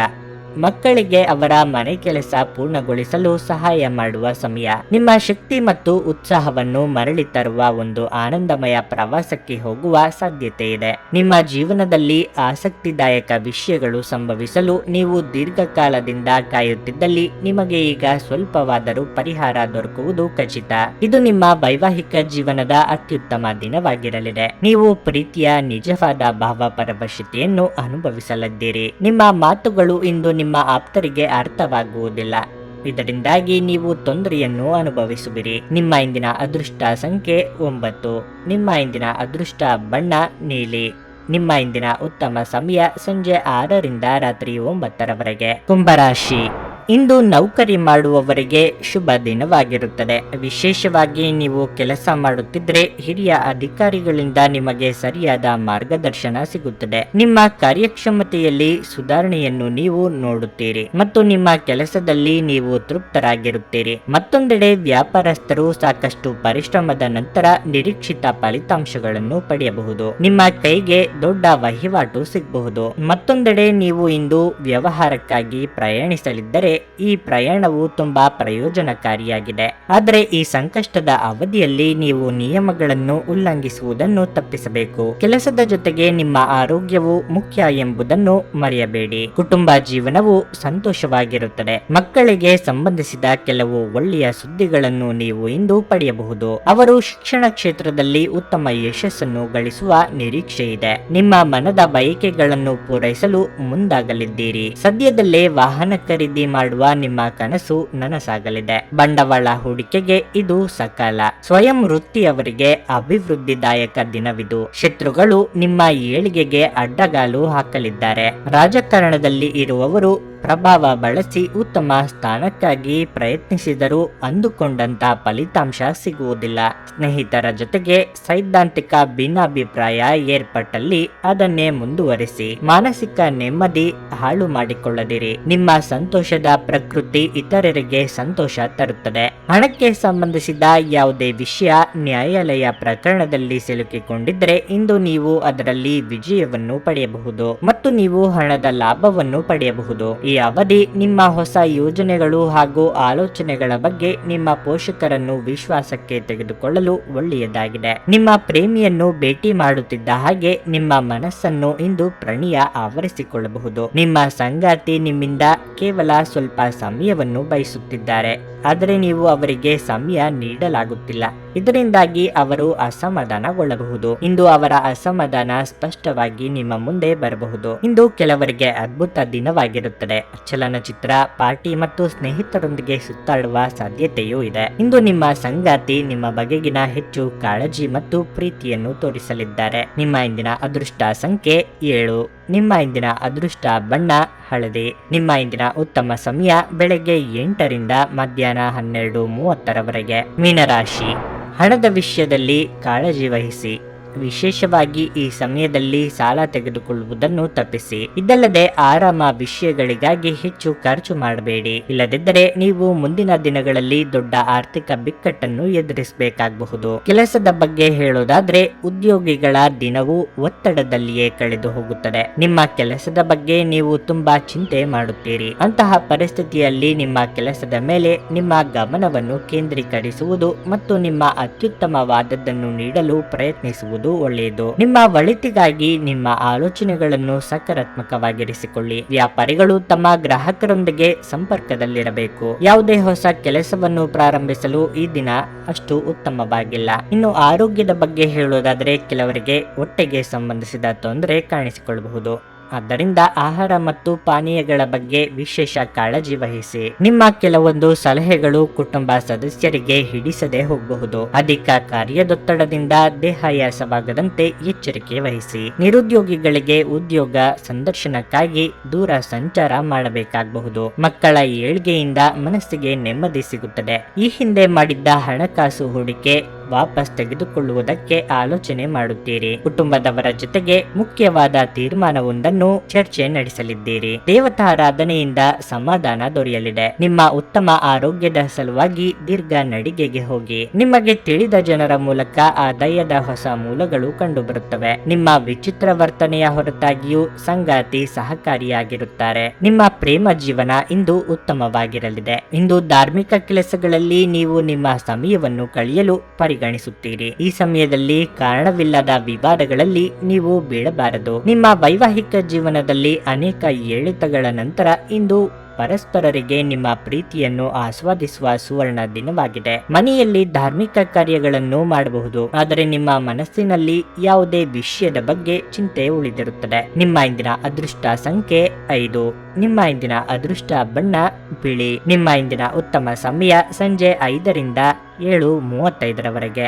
ಮಕ್ಕಳಿಗೆ ಅವರ ಮನೆ ಕೆಲಸ ಪೂರ್ಣಗೊಳಿಸಲು ಸಹಾಯ ಮಾಡುವ ಸಮಯ. ನಿಮ್ಮ ಶಕ್ತಿ ಮತ್ತು ಉತ್ಸಾಹವನ್ನು ಮರಳಿ ತರುವ ಒಂದು ಆನಂದಮಯ ಪ್ರವಾಸಕ್ಕೆ ಹೋಗುವ ಸಾಧ್ಯತೆ ಇದೆ. ನಿಮ್ಮ ಜೀವನದಲ್ಲಿ ಆಸಕ್ತಿದಾಯಕ ವಿಷಯಗಳು ಸಂಭವಿಸಲು ನೀವು ದೀರ್ಘಕಾಲದಿಂದ ಕಾಯುತ್ತಿದ್ದಲ್ಲಿ ನಿಮಗೆ ಈಗ ಸ್ವಲ್ಪವಾದರೂ ಪರಿಹಾರ ದೊರಕುವುದು ಖಚಿತ. ಇದು ನಿಮ್ಮ ವೈವಾಹಿಕ ಜೀವನದ ಅತ್ಯುತ್ತಮ ದಿನವಾಗಿರಲಿದೆ. ನೀವು ಪ್ರೀತಿಯ ನಿಜವಾದ ಭಾವಪರವಶತೆಯನ್ನು ಅನುಭವಿಸಲಿದ್ದೀರಿ. ನಿಮ್ಮ ಮಾತುಗಳು ಇಂದು ನಿಮ್ಮ ಆಪ್ತರಿಗೆ ಅರ್ಥವಾಗುವುದಿಲ್ಲ. ಇದರಿಂದಾಗಿ ನೀವು ತೊಂದರೆಯನ್ನು ಅನುಭವಿಸುವಿರಿ. ನಿಮ್ಮ ಇಂದಿನ ಅದೃಷ್ಟ ಸಂಖ್ಯೆ 9. ನಿಮ್ಮ ಇಂದಿನ ಅದೃಷ್ಟ ಬಣ್ಣ ನೀಲಿ. ನಿಮ್ಮ ಇಂದಿನ ಉತ್ತಮ ಸಮಯ ಸಂಜೆ 6ರಿಂದ ರಾತ್ರಿ 9ರವರೆಗೆ. ಕುಂಭರಾಶಿ, ಇಂದು ನೌಕರಿ ಮಾಡುವವರಿಗೆ ಶುಭ ದಿನವಾಗಿರುತ್ತದೆ. ವಿಶೇಷವಾಗಿ ನೀವು ಕೆಲಸ ಮಾಡುತ್ತಿದ್ರೆ ಹಿರಿಯ ಅಧಿಕಾರಿಗಳಿಂದ ನಿಮಗೆ ಸರಿಯಾದ ಮಾರ್ಗದರ್ಶನ ಸಿಗುತ್ತದೆ. ನಿಮ್ಮ ಕಾರ್ಯಕ್ಷಮತೆಯಲ್ಲಿ ಸುಧಾರಣೆಯನ್ನು ನೀವು ನೋಡುತ್ತೀರಿ ಮತ್ತು ನಿಮ್ಮ ಕೆಲಸದಲ್ಲಿ ನೀವು ತೃಪ್ತರಾಗಿರುತ್ತೀರಿ. ಮತ್ತೊಂದೆಡೆ ವ್ಯಾಪಾರಸ್ಥರು ಸಾಕಷ್ಟು ಪರಿಶ್ರಮದ ನಂತರ ನಿರೀಕ್ಷಿತ ಫಲಿತಾಂಶಗಳನ್ನು ಪಡೆಯಬಹುದು. ನಿಮ್ಮ ಕೈಗೆ ದೊಡ್ಡ ವಹಿವಾಟು ಸಿಗಬಹುದು. ಮತ್ತೊಂದೆಡೆ ನೀವು ಇಂದು ವ್ಯವಹಾರಕ್ಕಾಗಿ ಪ್ರಯಾಣಿಸಲಿದ್ದರೆ ಈ ಪ್ರಯಾಣವು ತುಂಬಾ ಪ್ರಯೋಜನಕಾರಿಯಾಗಿದೆ. ಆದರೆ ಈ ಸಂಕಷ್ಟದ ಅವಧಿಯಲ್ಲಿ ನೀವು ನಿಯಮಗಳನ್ನು ಉಲ್ಲಂಘಿಸುವುದನ್ನು ತಪ್ಪಿಸಬೇಕು. ಕೆಲಸದ ಜೊತೆಗೆ ನಿಮ್ಮ ಆರೋಗ್ಯವು ಮುಖ್ಯ ಎಂಬುದನ್ನು ಮರೆಯಬೇಡಿ. ಕುಟುಂಬ ಜೀವನವು ಸಂತೋಷವಾಗಿರುತ್ತದೆ. ಮಕ್ಕಳಿಗೆ ಸಂಬಂಧಿಸಿದ ಕೆಲವು ಒಳ್ಳೆಯ ಸುದ್ದಿಗಳನ್ನು ನೀವು ಇಂದು ಪಡೆಯಬಹುದು. ಅವರು ಶಿಕ್ಷಣ ಕ್ಷೇತ್ರದಲ್ಲಿ ಉತ್ತಮ ಯಶಸ್ಸನ್ನು ಗಳಿಸುವ ನಿರೀಕ್ಷೆ ಇದೆ. ನಿಮ್ಮ ಮನದ ಬಯಕೆಗಳನ್ನು ಪೂರೈಸಲು ಮುಂದಾಗಲಿದ್ದೀರಿ. ಸದ್ಯದಲ್ಲೇ ವಾಹನ ಖರೀದಿ ಮಾಡುವ ನಿಮ್ಮ ಕನಸು ನನಸಾಗಲಿದೆ. ಬಂಡವಾಳ ಹೂಡಿಕೆಗೆ ಇದು ಸಕಾಲ. ಸ್ವಯಂ ವೃತ್ತಿಯವರಿಗೆ ಅಭಿವೃದ್ಧಿದಾಯಕ ದಿನವಿದು. ಶತ್ರುಗಳು ನಿಮ್ಮ ಏಳಿಗೆಗೆ ಅಡ್ಡಗಾಲು ಹಾಕಲಿದ್ದಾರೆ. ರಾಜಕಾರಣದಲ್ಲಿ ಇರುವವರು ಪ್ರಭಾವ ಬಳಸಿ ಉತ್ತಮ ಸ್ಥಾನಕ್ಕಾಗಿ ಪ್ರಯತ್ನಿಸಿದರೂ ಅಂದುಕೊಂಡಂತ ಫಲಿತಾಂಶ ಸಿಗುವುದಿಲ್ಲ. ಸ್ನೇಹಿತರ ಜೊತೆಗೆ ಸೈದ್ಧಾಂತಿಕ ಭಿನ್ನಾಭಿಪ್ರಾಯ ಏರ್ಪಟ್ಟಲ್ಲಿ ಅದನ್ನೇ ಮುಂದುವರಿಸಿ. ಮಾನಸಿಕ ನೆಮ್ಮದಿ ಹಾಳು ಮಾಡಿಕೊಳ್ಳದಿರಿ. ನಿಮ್ಮ ಸಂತೋಷದ ಪ್ರಕೃತಿ ಇತರರಿಗೆ ಸಂತೋಷ ತರುತ್ತದೆ. ಹಣಕ್ಕೆ ಸಂಬಂಧಿಸಿದ ಯಾವುದೇ ವಿಷಯ ನ್ಯಾಯಾಲಯ ಪ್ರಕರಣದಲ್ಲಿ ಸಿಲುಕಿಕೊಂಡಿದ್ದರೆ ಇಂದು ನೀವು ಅದರಲ್ಲಿ ವಿಜಯವನ್ನು ಪಡೆಯಬಹುದು ಮತ್ತು ನೀವು ಹಣದ ಲಾಭವನ್ನು ಪಡೆಯಬಹುದು. ಈ ಅವಧಿ ನಿಮ್ಮ ಹೊಸ ಯೋಜನೆಗಳು ಹಾಗೂ ಆಲೋಚನೆಗಳ ಬಗ್ಗೆ ನಿಮ್ಮ ಪೋಷಕರನ್ನು ವಿಶ್ವಾಸಕ್ಕೆ ತೆಗೆದುಕೊಳ್ಳಲು ಒಳ್ಳೆಯದಾಗಿದೆ. ನಿಮ್ಮ ಪ್ರೇಮಿಯನ್ನು ಭೇಟಿ ಮಾಡುತ್ತಿದ್ದ ಹಾಗೆ ನಿಮ್ಮ ಮನಸ್ಸನ್ನು ಇಂದು ಪ್ರಣಯ ಆವರಿಸಿಕೊಳ್ಳಬಹುದು. ನಿಮ್ಮ ಸಂಗಾತಿ ನಿಮ್ಮಿಂದ ಕೇವಲ ಸ್ವಲ್ಪ ಸಮಯವನ್ನು ಬಯಸುತ್ತಿದ್ದಾರೆ, ಆದರೆ ನೀವು ಅವರಿಗೆ ಸಮಯ ನೀಡಲಾಗುತ್ತಿಲ್ಲ. ಇದರಿಂದಾಗಿ ಅವರು ಅಸಮಾಧಾನಗೊಳ್ಳಬಹುದು. ಇಂದು ಅವರ ಅಸಮಾಧಾನ ಸ್ಪಷ್ಟವಾಗಿ ನಿಮ್ಮ ಮುಂದೆ ಬರಬಹುದು. ಇಂದು ಕೆಲವರಿಗೆ ಅದ್ಭುತ ದಿನವಾಗಿರುತ್ತದೆ. ಚಲನಚಿತ್ರ, ಪಾರ್ಟಿ ಮತ್ತು ಸ್ನೇಹಿತರೊಂದಿಗೆ ಸುತ್ತಾಡುವ ಸಾಧ್ಯತೆಯೂ ಇದೆ. ಇಂದು ನಿಮ್ಮ ಸಂಗಾತಿ ನಿಮ್ಮ ಬಗೆಗಿನ ಹೆಚ್ಚು ಕಾಳಜಿ ಮತ್ತು ಪ್ರೀತಿಯನ್ನು ತೋರಿಸಲಿದ್ದಾರೆ. ನಿಮ್ಮ ಇಂದಿನ ಅದೃಷ್ಟ ಸಂಖ್ಯೆ 7. ನಿಮ್ಮ ಇಂದಿನ ಅದೃಷ್ಟ ಬಣ್ಣ ಹಳದಿ. ನಿಮ್ಮ ಇಂದಿನ ಉತ್ತಮ ಸಮಯ ಬೆಳಗ್ಗೆ 8ರಿಂದ ಮಧ್ಯಾಹ್ನ 12:30ರವರೆಗೆ. ಮೀನರಾಶಿ, ಹಣದ ವಿಷಯದಲ್ಲಿ ಕಾಳಜಿ ವಹಿಸಿ. ವಿಶೇಷವಾಗಿ ಈ ಸಮಯದಲ್ಲಿ ಸಾಲ ತೆಗೆದುಕೊಳ್ಳುವುದನ್ನು ತಪ್ಪಿಸಿ. ಇದಲ್ಲದೆ ಆರಾಮ ವಿಷಯಗಳಿಗಾಗಿ ಹೆಚ್ಚು ಖರ್ಚು ಮಾಡಬೇಡಿ. ಇಲ್ಲದಿದ್ದರೆ ನೀವು ಮುಂದಿನ ದಿನಗಳಲ್ಲಿ ದೊಡ್ಡ ಆರ್ಥಿಕ ಬಿಕ್ಕಟ್ಟನ್ನು ಎದುರಿಸಬೇಕಾಗಬಹುದು. ಕೆಲಸದ ಬಗ್ಗೆ ಹೇಳೋದಾದ್ರೆ ಉದ್ಯೋಗಿಗಳ ದಿನವೂ ಒತ್ತಡದಲ್ಲಿಯೇ ಕಳೆದು ಹೋಗುತ್ತದೆ. ನಿಮ್ಮ ಕೆಲಸದ ಬಗ್ಗೆ ನೀವು ತುಂಬಾ ಚಿಂತೆ ಮಾಡುತ್ತೀರಿ. ಅಂತಹ ಪರಿಸ್ಥಿತಿಯಲ್ಲಿ ನಿಮ್ಮ ಕೆಲಸದ ಮೇಲೆ ನಿಮ್ಮ ಗಮನವನ್ನು ಕೇಂದ್ರೀಕರಿಸುವುದು ಮತ್ತು ನಿಮ್ಮ ಅತ್ಯುತ್ತಮವಾದದ್ದನ್ನು ನೀಡಲು ಪ್ರಯತ್ನಿಸುವುದು ಒಳ್ಳೆಯದು. ನಿಮ್ಮ ಒಳಿತಿಗಾಗಿ ನಿಮ್ಮ ಆಲೋಚನೆಗಳನ್ನು ಸಕಾರಾತ್ಮಕವಾಗಿರಿಸಿಕೊಳ್ಳಿ. ವ್ಯಾಪಾರಿಗಳು ತಮ್ಮ ಗ್ರಾಹಕರೊಂದಿಗೆ ಸಂಪರ್ಕದಲ್ಲಿರಬೇಕು. ಯಾವುದೇ ಹೊಸ ಕೆಲಸವನ್ನು ಪ್ರಾರಂಭಿಸಲು ಈ ದಿನ ಅಷ್ಟು ಉತ್ತಮವಾಗಿಲ್ಲ. ಇನ್ನು ಆರೋಗ್ಯದ ಬಗ್ಗೆ ಹೇಳೋದಾದ್ರೆ ಕೆಲವರಿಗೆ ಹೊಟ್ಟೆಗೆ ಸಂಬಂಧಿಸಿದ ತೊಂದರೆ ಕಾಣಿಸಿಕೊಳ್ಳಬಹುದು. ಆದ್ದರಿಂದ ಆಹಾರ ಮತ್ತು ಪಾನೀಯಗಳ ಬಗ್ಗೆ ವಿಶೇಷ ಕಾಳಜಿ ವಹಿಸಿ. ನಿಮ್ಮ ಕೆಲವೊಂದು ಸಲಹೆಗಳು ಕುಟುಂಬ ಸದಸ್ಯರಿಗೆ ಹಿಡಿಸದೆ ಹೋಗಬಹುದು. ಅಧಿಕ ಕಾರ್ಯದೊತ್ತಡದಿಂದ ದೇಹಾಯಾಸವಾಗದಂತೆ ಎಚ್ಚರಿಕೆ ವಹಿಸಿ. ನಿರುದ್ಯೋಗಿಗಳಿಗೆ ಉದ್ಯೋಗ ಸಂದರ್ಶನಕ್ಕಾಗಿ ದೂರ ಸಂಚಾರ ಮಾಡಬೇಕಾಗಬಹುದು. ಮಕ್ಕಳ ಏಳ್ಗೆಯಿಂದ ಮನಸ್ಸಿಗೆ ನೆಮ್ಮದಿ ಸಿಗುತ್ತದೆ. ಈ ಹಿಂದೆ ಮಾಡಿದ್ದ ಹಣಕಾಸು ಹೂಡಿಕೆ ವಾಪಸ್ ತೆಗೆದುಕೊಳ್ಳುವುದಕ್ಕೆ ಆಲೋಚನೆ ಮಾಡುತ್ತೀರಿ. ಕುಟುಂಬದವರ ಜೊತೆಗೆ ಮುಖ್ಯವಾದ ತೀರ್ಮಾನವೊಂದನ್ನು ಚರ್ಚೆ ನಡೆಸಲಿದ್ದೀರಿ. ದೇವತಾರಾಧನೆಯಿಂದ ಸಮಾಧಾನ ದೊರೆಯಲಿದೆ. ನಿಮ್ಮ ಉತ್ತಮ ಆರೋಗ್ಯದ ಸಲುವಾಗಿ ದೀರ್ಘ ನಡಿಗೆಗೆ ಹೋಗಿ. ನಿಮಗೆ ತಿಳಿದ ಜನರ ಮೂಲಕ ಆದಾಯದ ಹೊಸ ಮೂಲಗಳು ಕಂಡುಬರುತ್ತವೆ. ನಿಮ್ಮ ವಿಚಿತ್ರ ವರ್ತನೆಯ ಹೊರತಾಗಿಯೂ ಸಂಗಾತಿ ಸಹಕಾರಿಯಾಗಿರುತ್ತಾರೆ. ನಿಮ್ಮ ಪ್ರೇಮ ಜೀವನ ಇಂದು ಉತ್ತಮವಾಗಿರಲಿದೆ. ಇಂದು ಧಾರ್ಮಿಕ ಕೆಲಸಗಳಲ್ಲಿ ನೀವು ನಿಮ್ಮ ಸಮಯವನ್ನು ಕಳೆಯಲು ಪರಿಗಣಿಸುತ್ತೀರಿ. ಈ ಸಮಯದಲ್ಲಿ ಕಾರಣವಿಲ್ಲದ ವಿವಾದಗಳಲ್ಲಿ ನೀವು ಬೀಳಬಾರದು. ನಿಮ್ಮ ವೈವಾಹಿಕ ಜೀವನದಲ್ಲಿ ಅನೇಕ ಏಳಿತಗಳ ನಂತರ ಇಂದು ಪರಸ್ಪರರಿಗೆ ನಿಮ್ಮ ಪ್ರೀತಿಯನ್ನು ಆಸ್ವಾದಿಸುವ ಸುವರ್ಣ ದಿನವಾಗಿದೆ. ಮನೆಯಲ್ಲಿ ಧಾರ್ಮಿಕ ಕಾರ್ಯಗಳನ್ನು ಮಾಡಬಹುದು, ಆದರೆ ನಿಮ್ಮ ಮನಸ್ಸಿನಲ್ಲಿ ಯಾವುದೇ ವಿಷಯದ ಬಗ್ಗೆ ಚಿಂತೆ ಉಳಿದಿರುತ್ತದೆ. ನಿಮ್ಮ ಇಂದಿನ ಅದೃಷ್ಟ ಸಂಖ್ಯೆ 5. ನಿಮ್ಮ ಇಂದಿನ ಅದೃಷ್ಟ ಬಣ್ಣ ಬಿಳಿ. ನಿಮ್ಮ ಇಂದಿನ ಉತ್ತಮ ಸಮಯ ಸಂಜೆ 5 ರಿಂದ 7:35 ರವರೆಗೆ.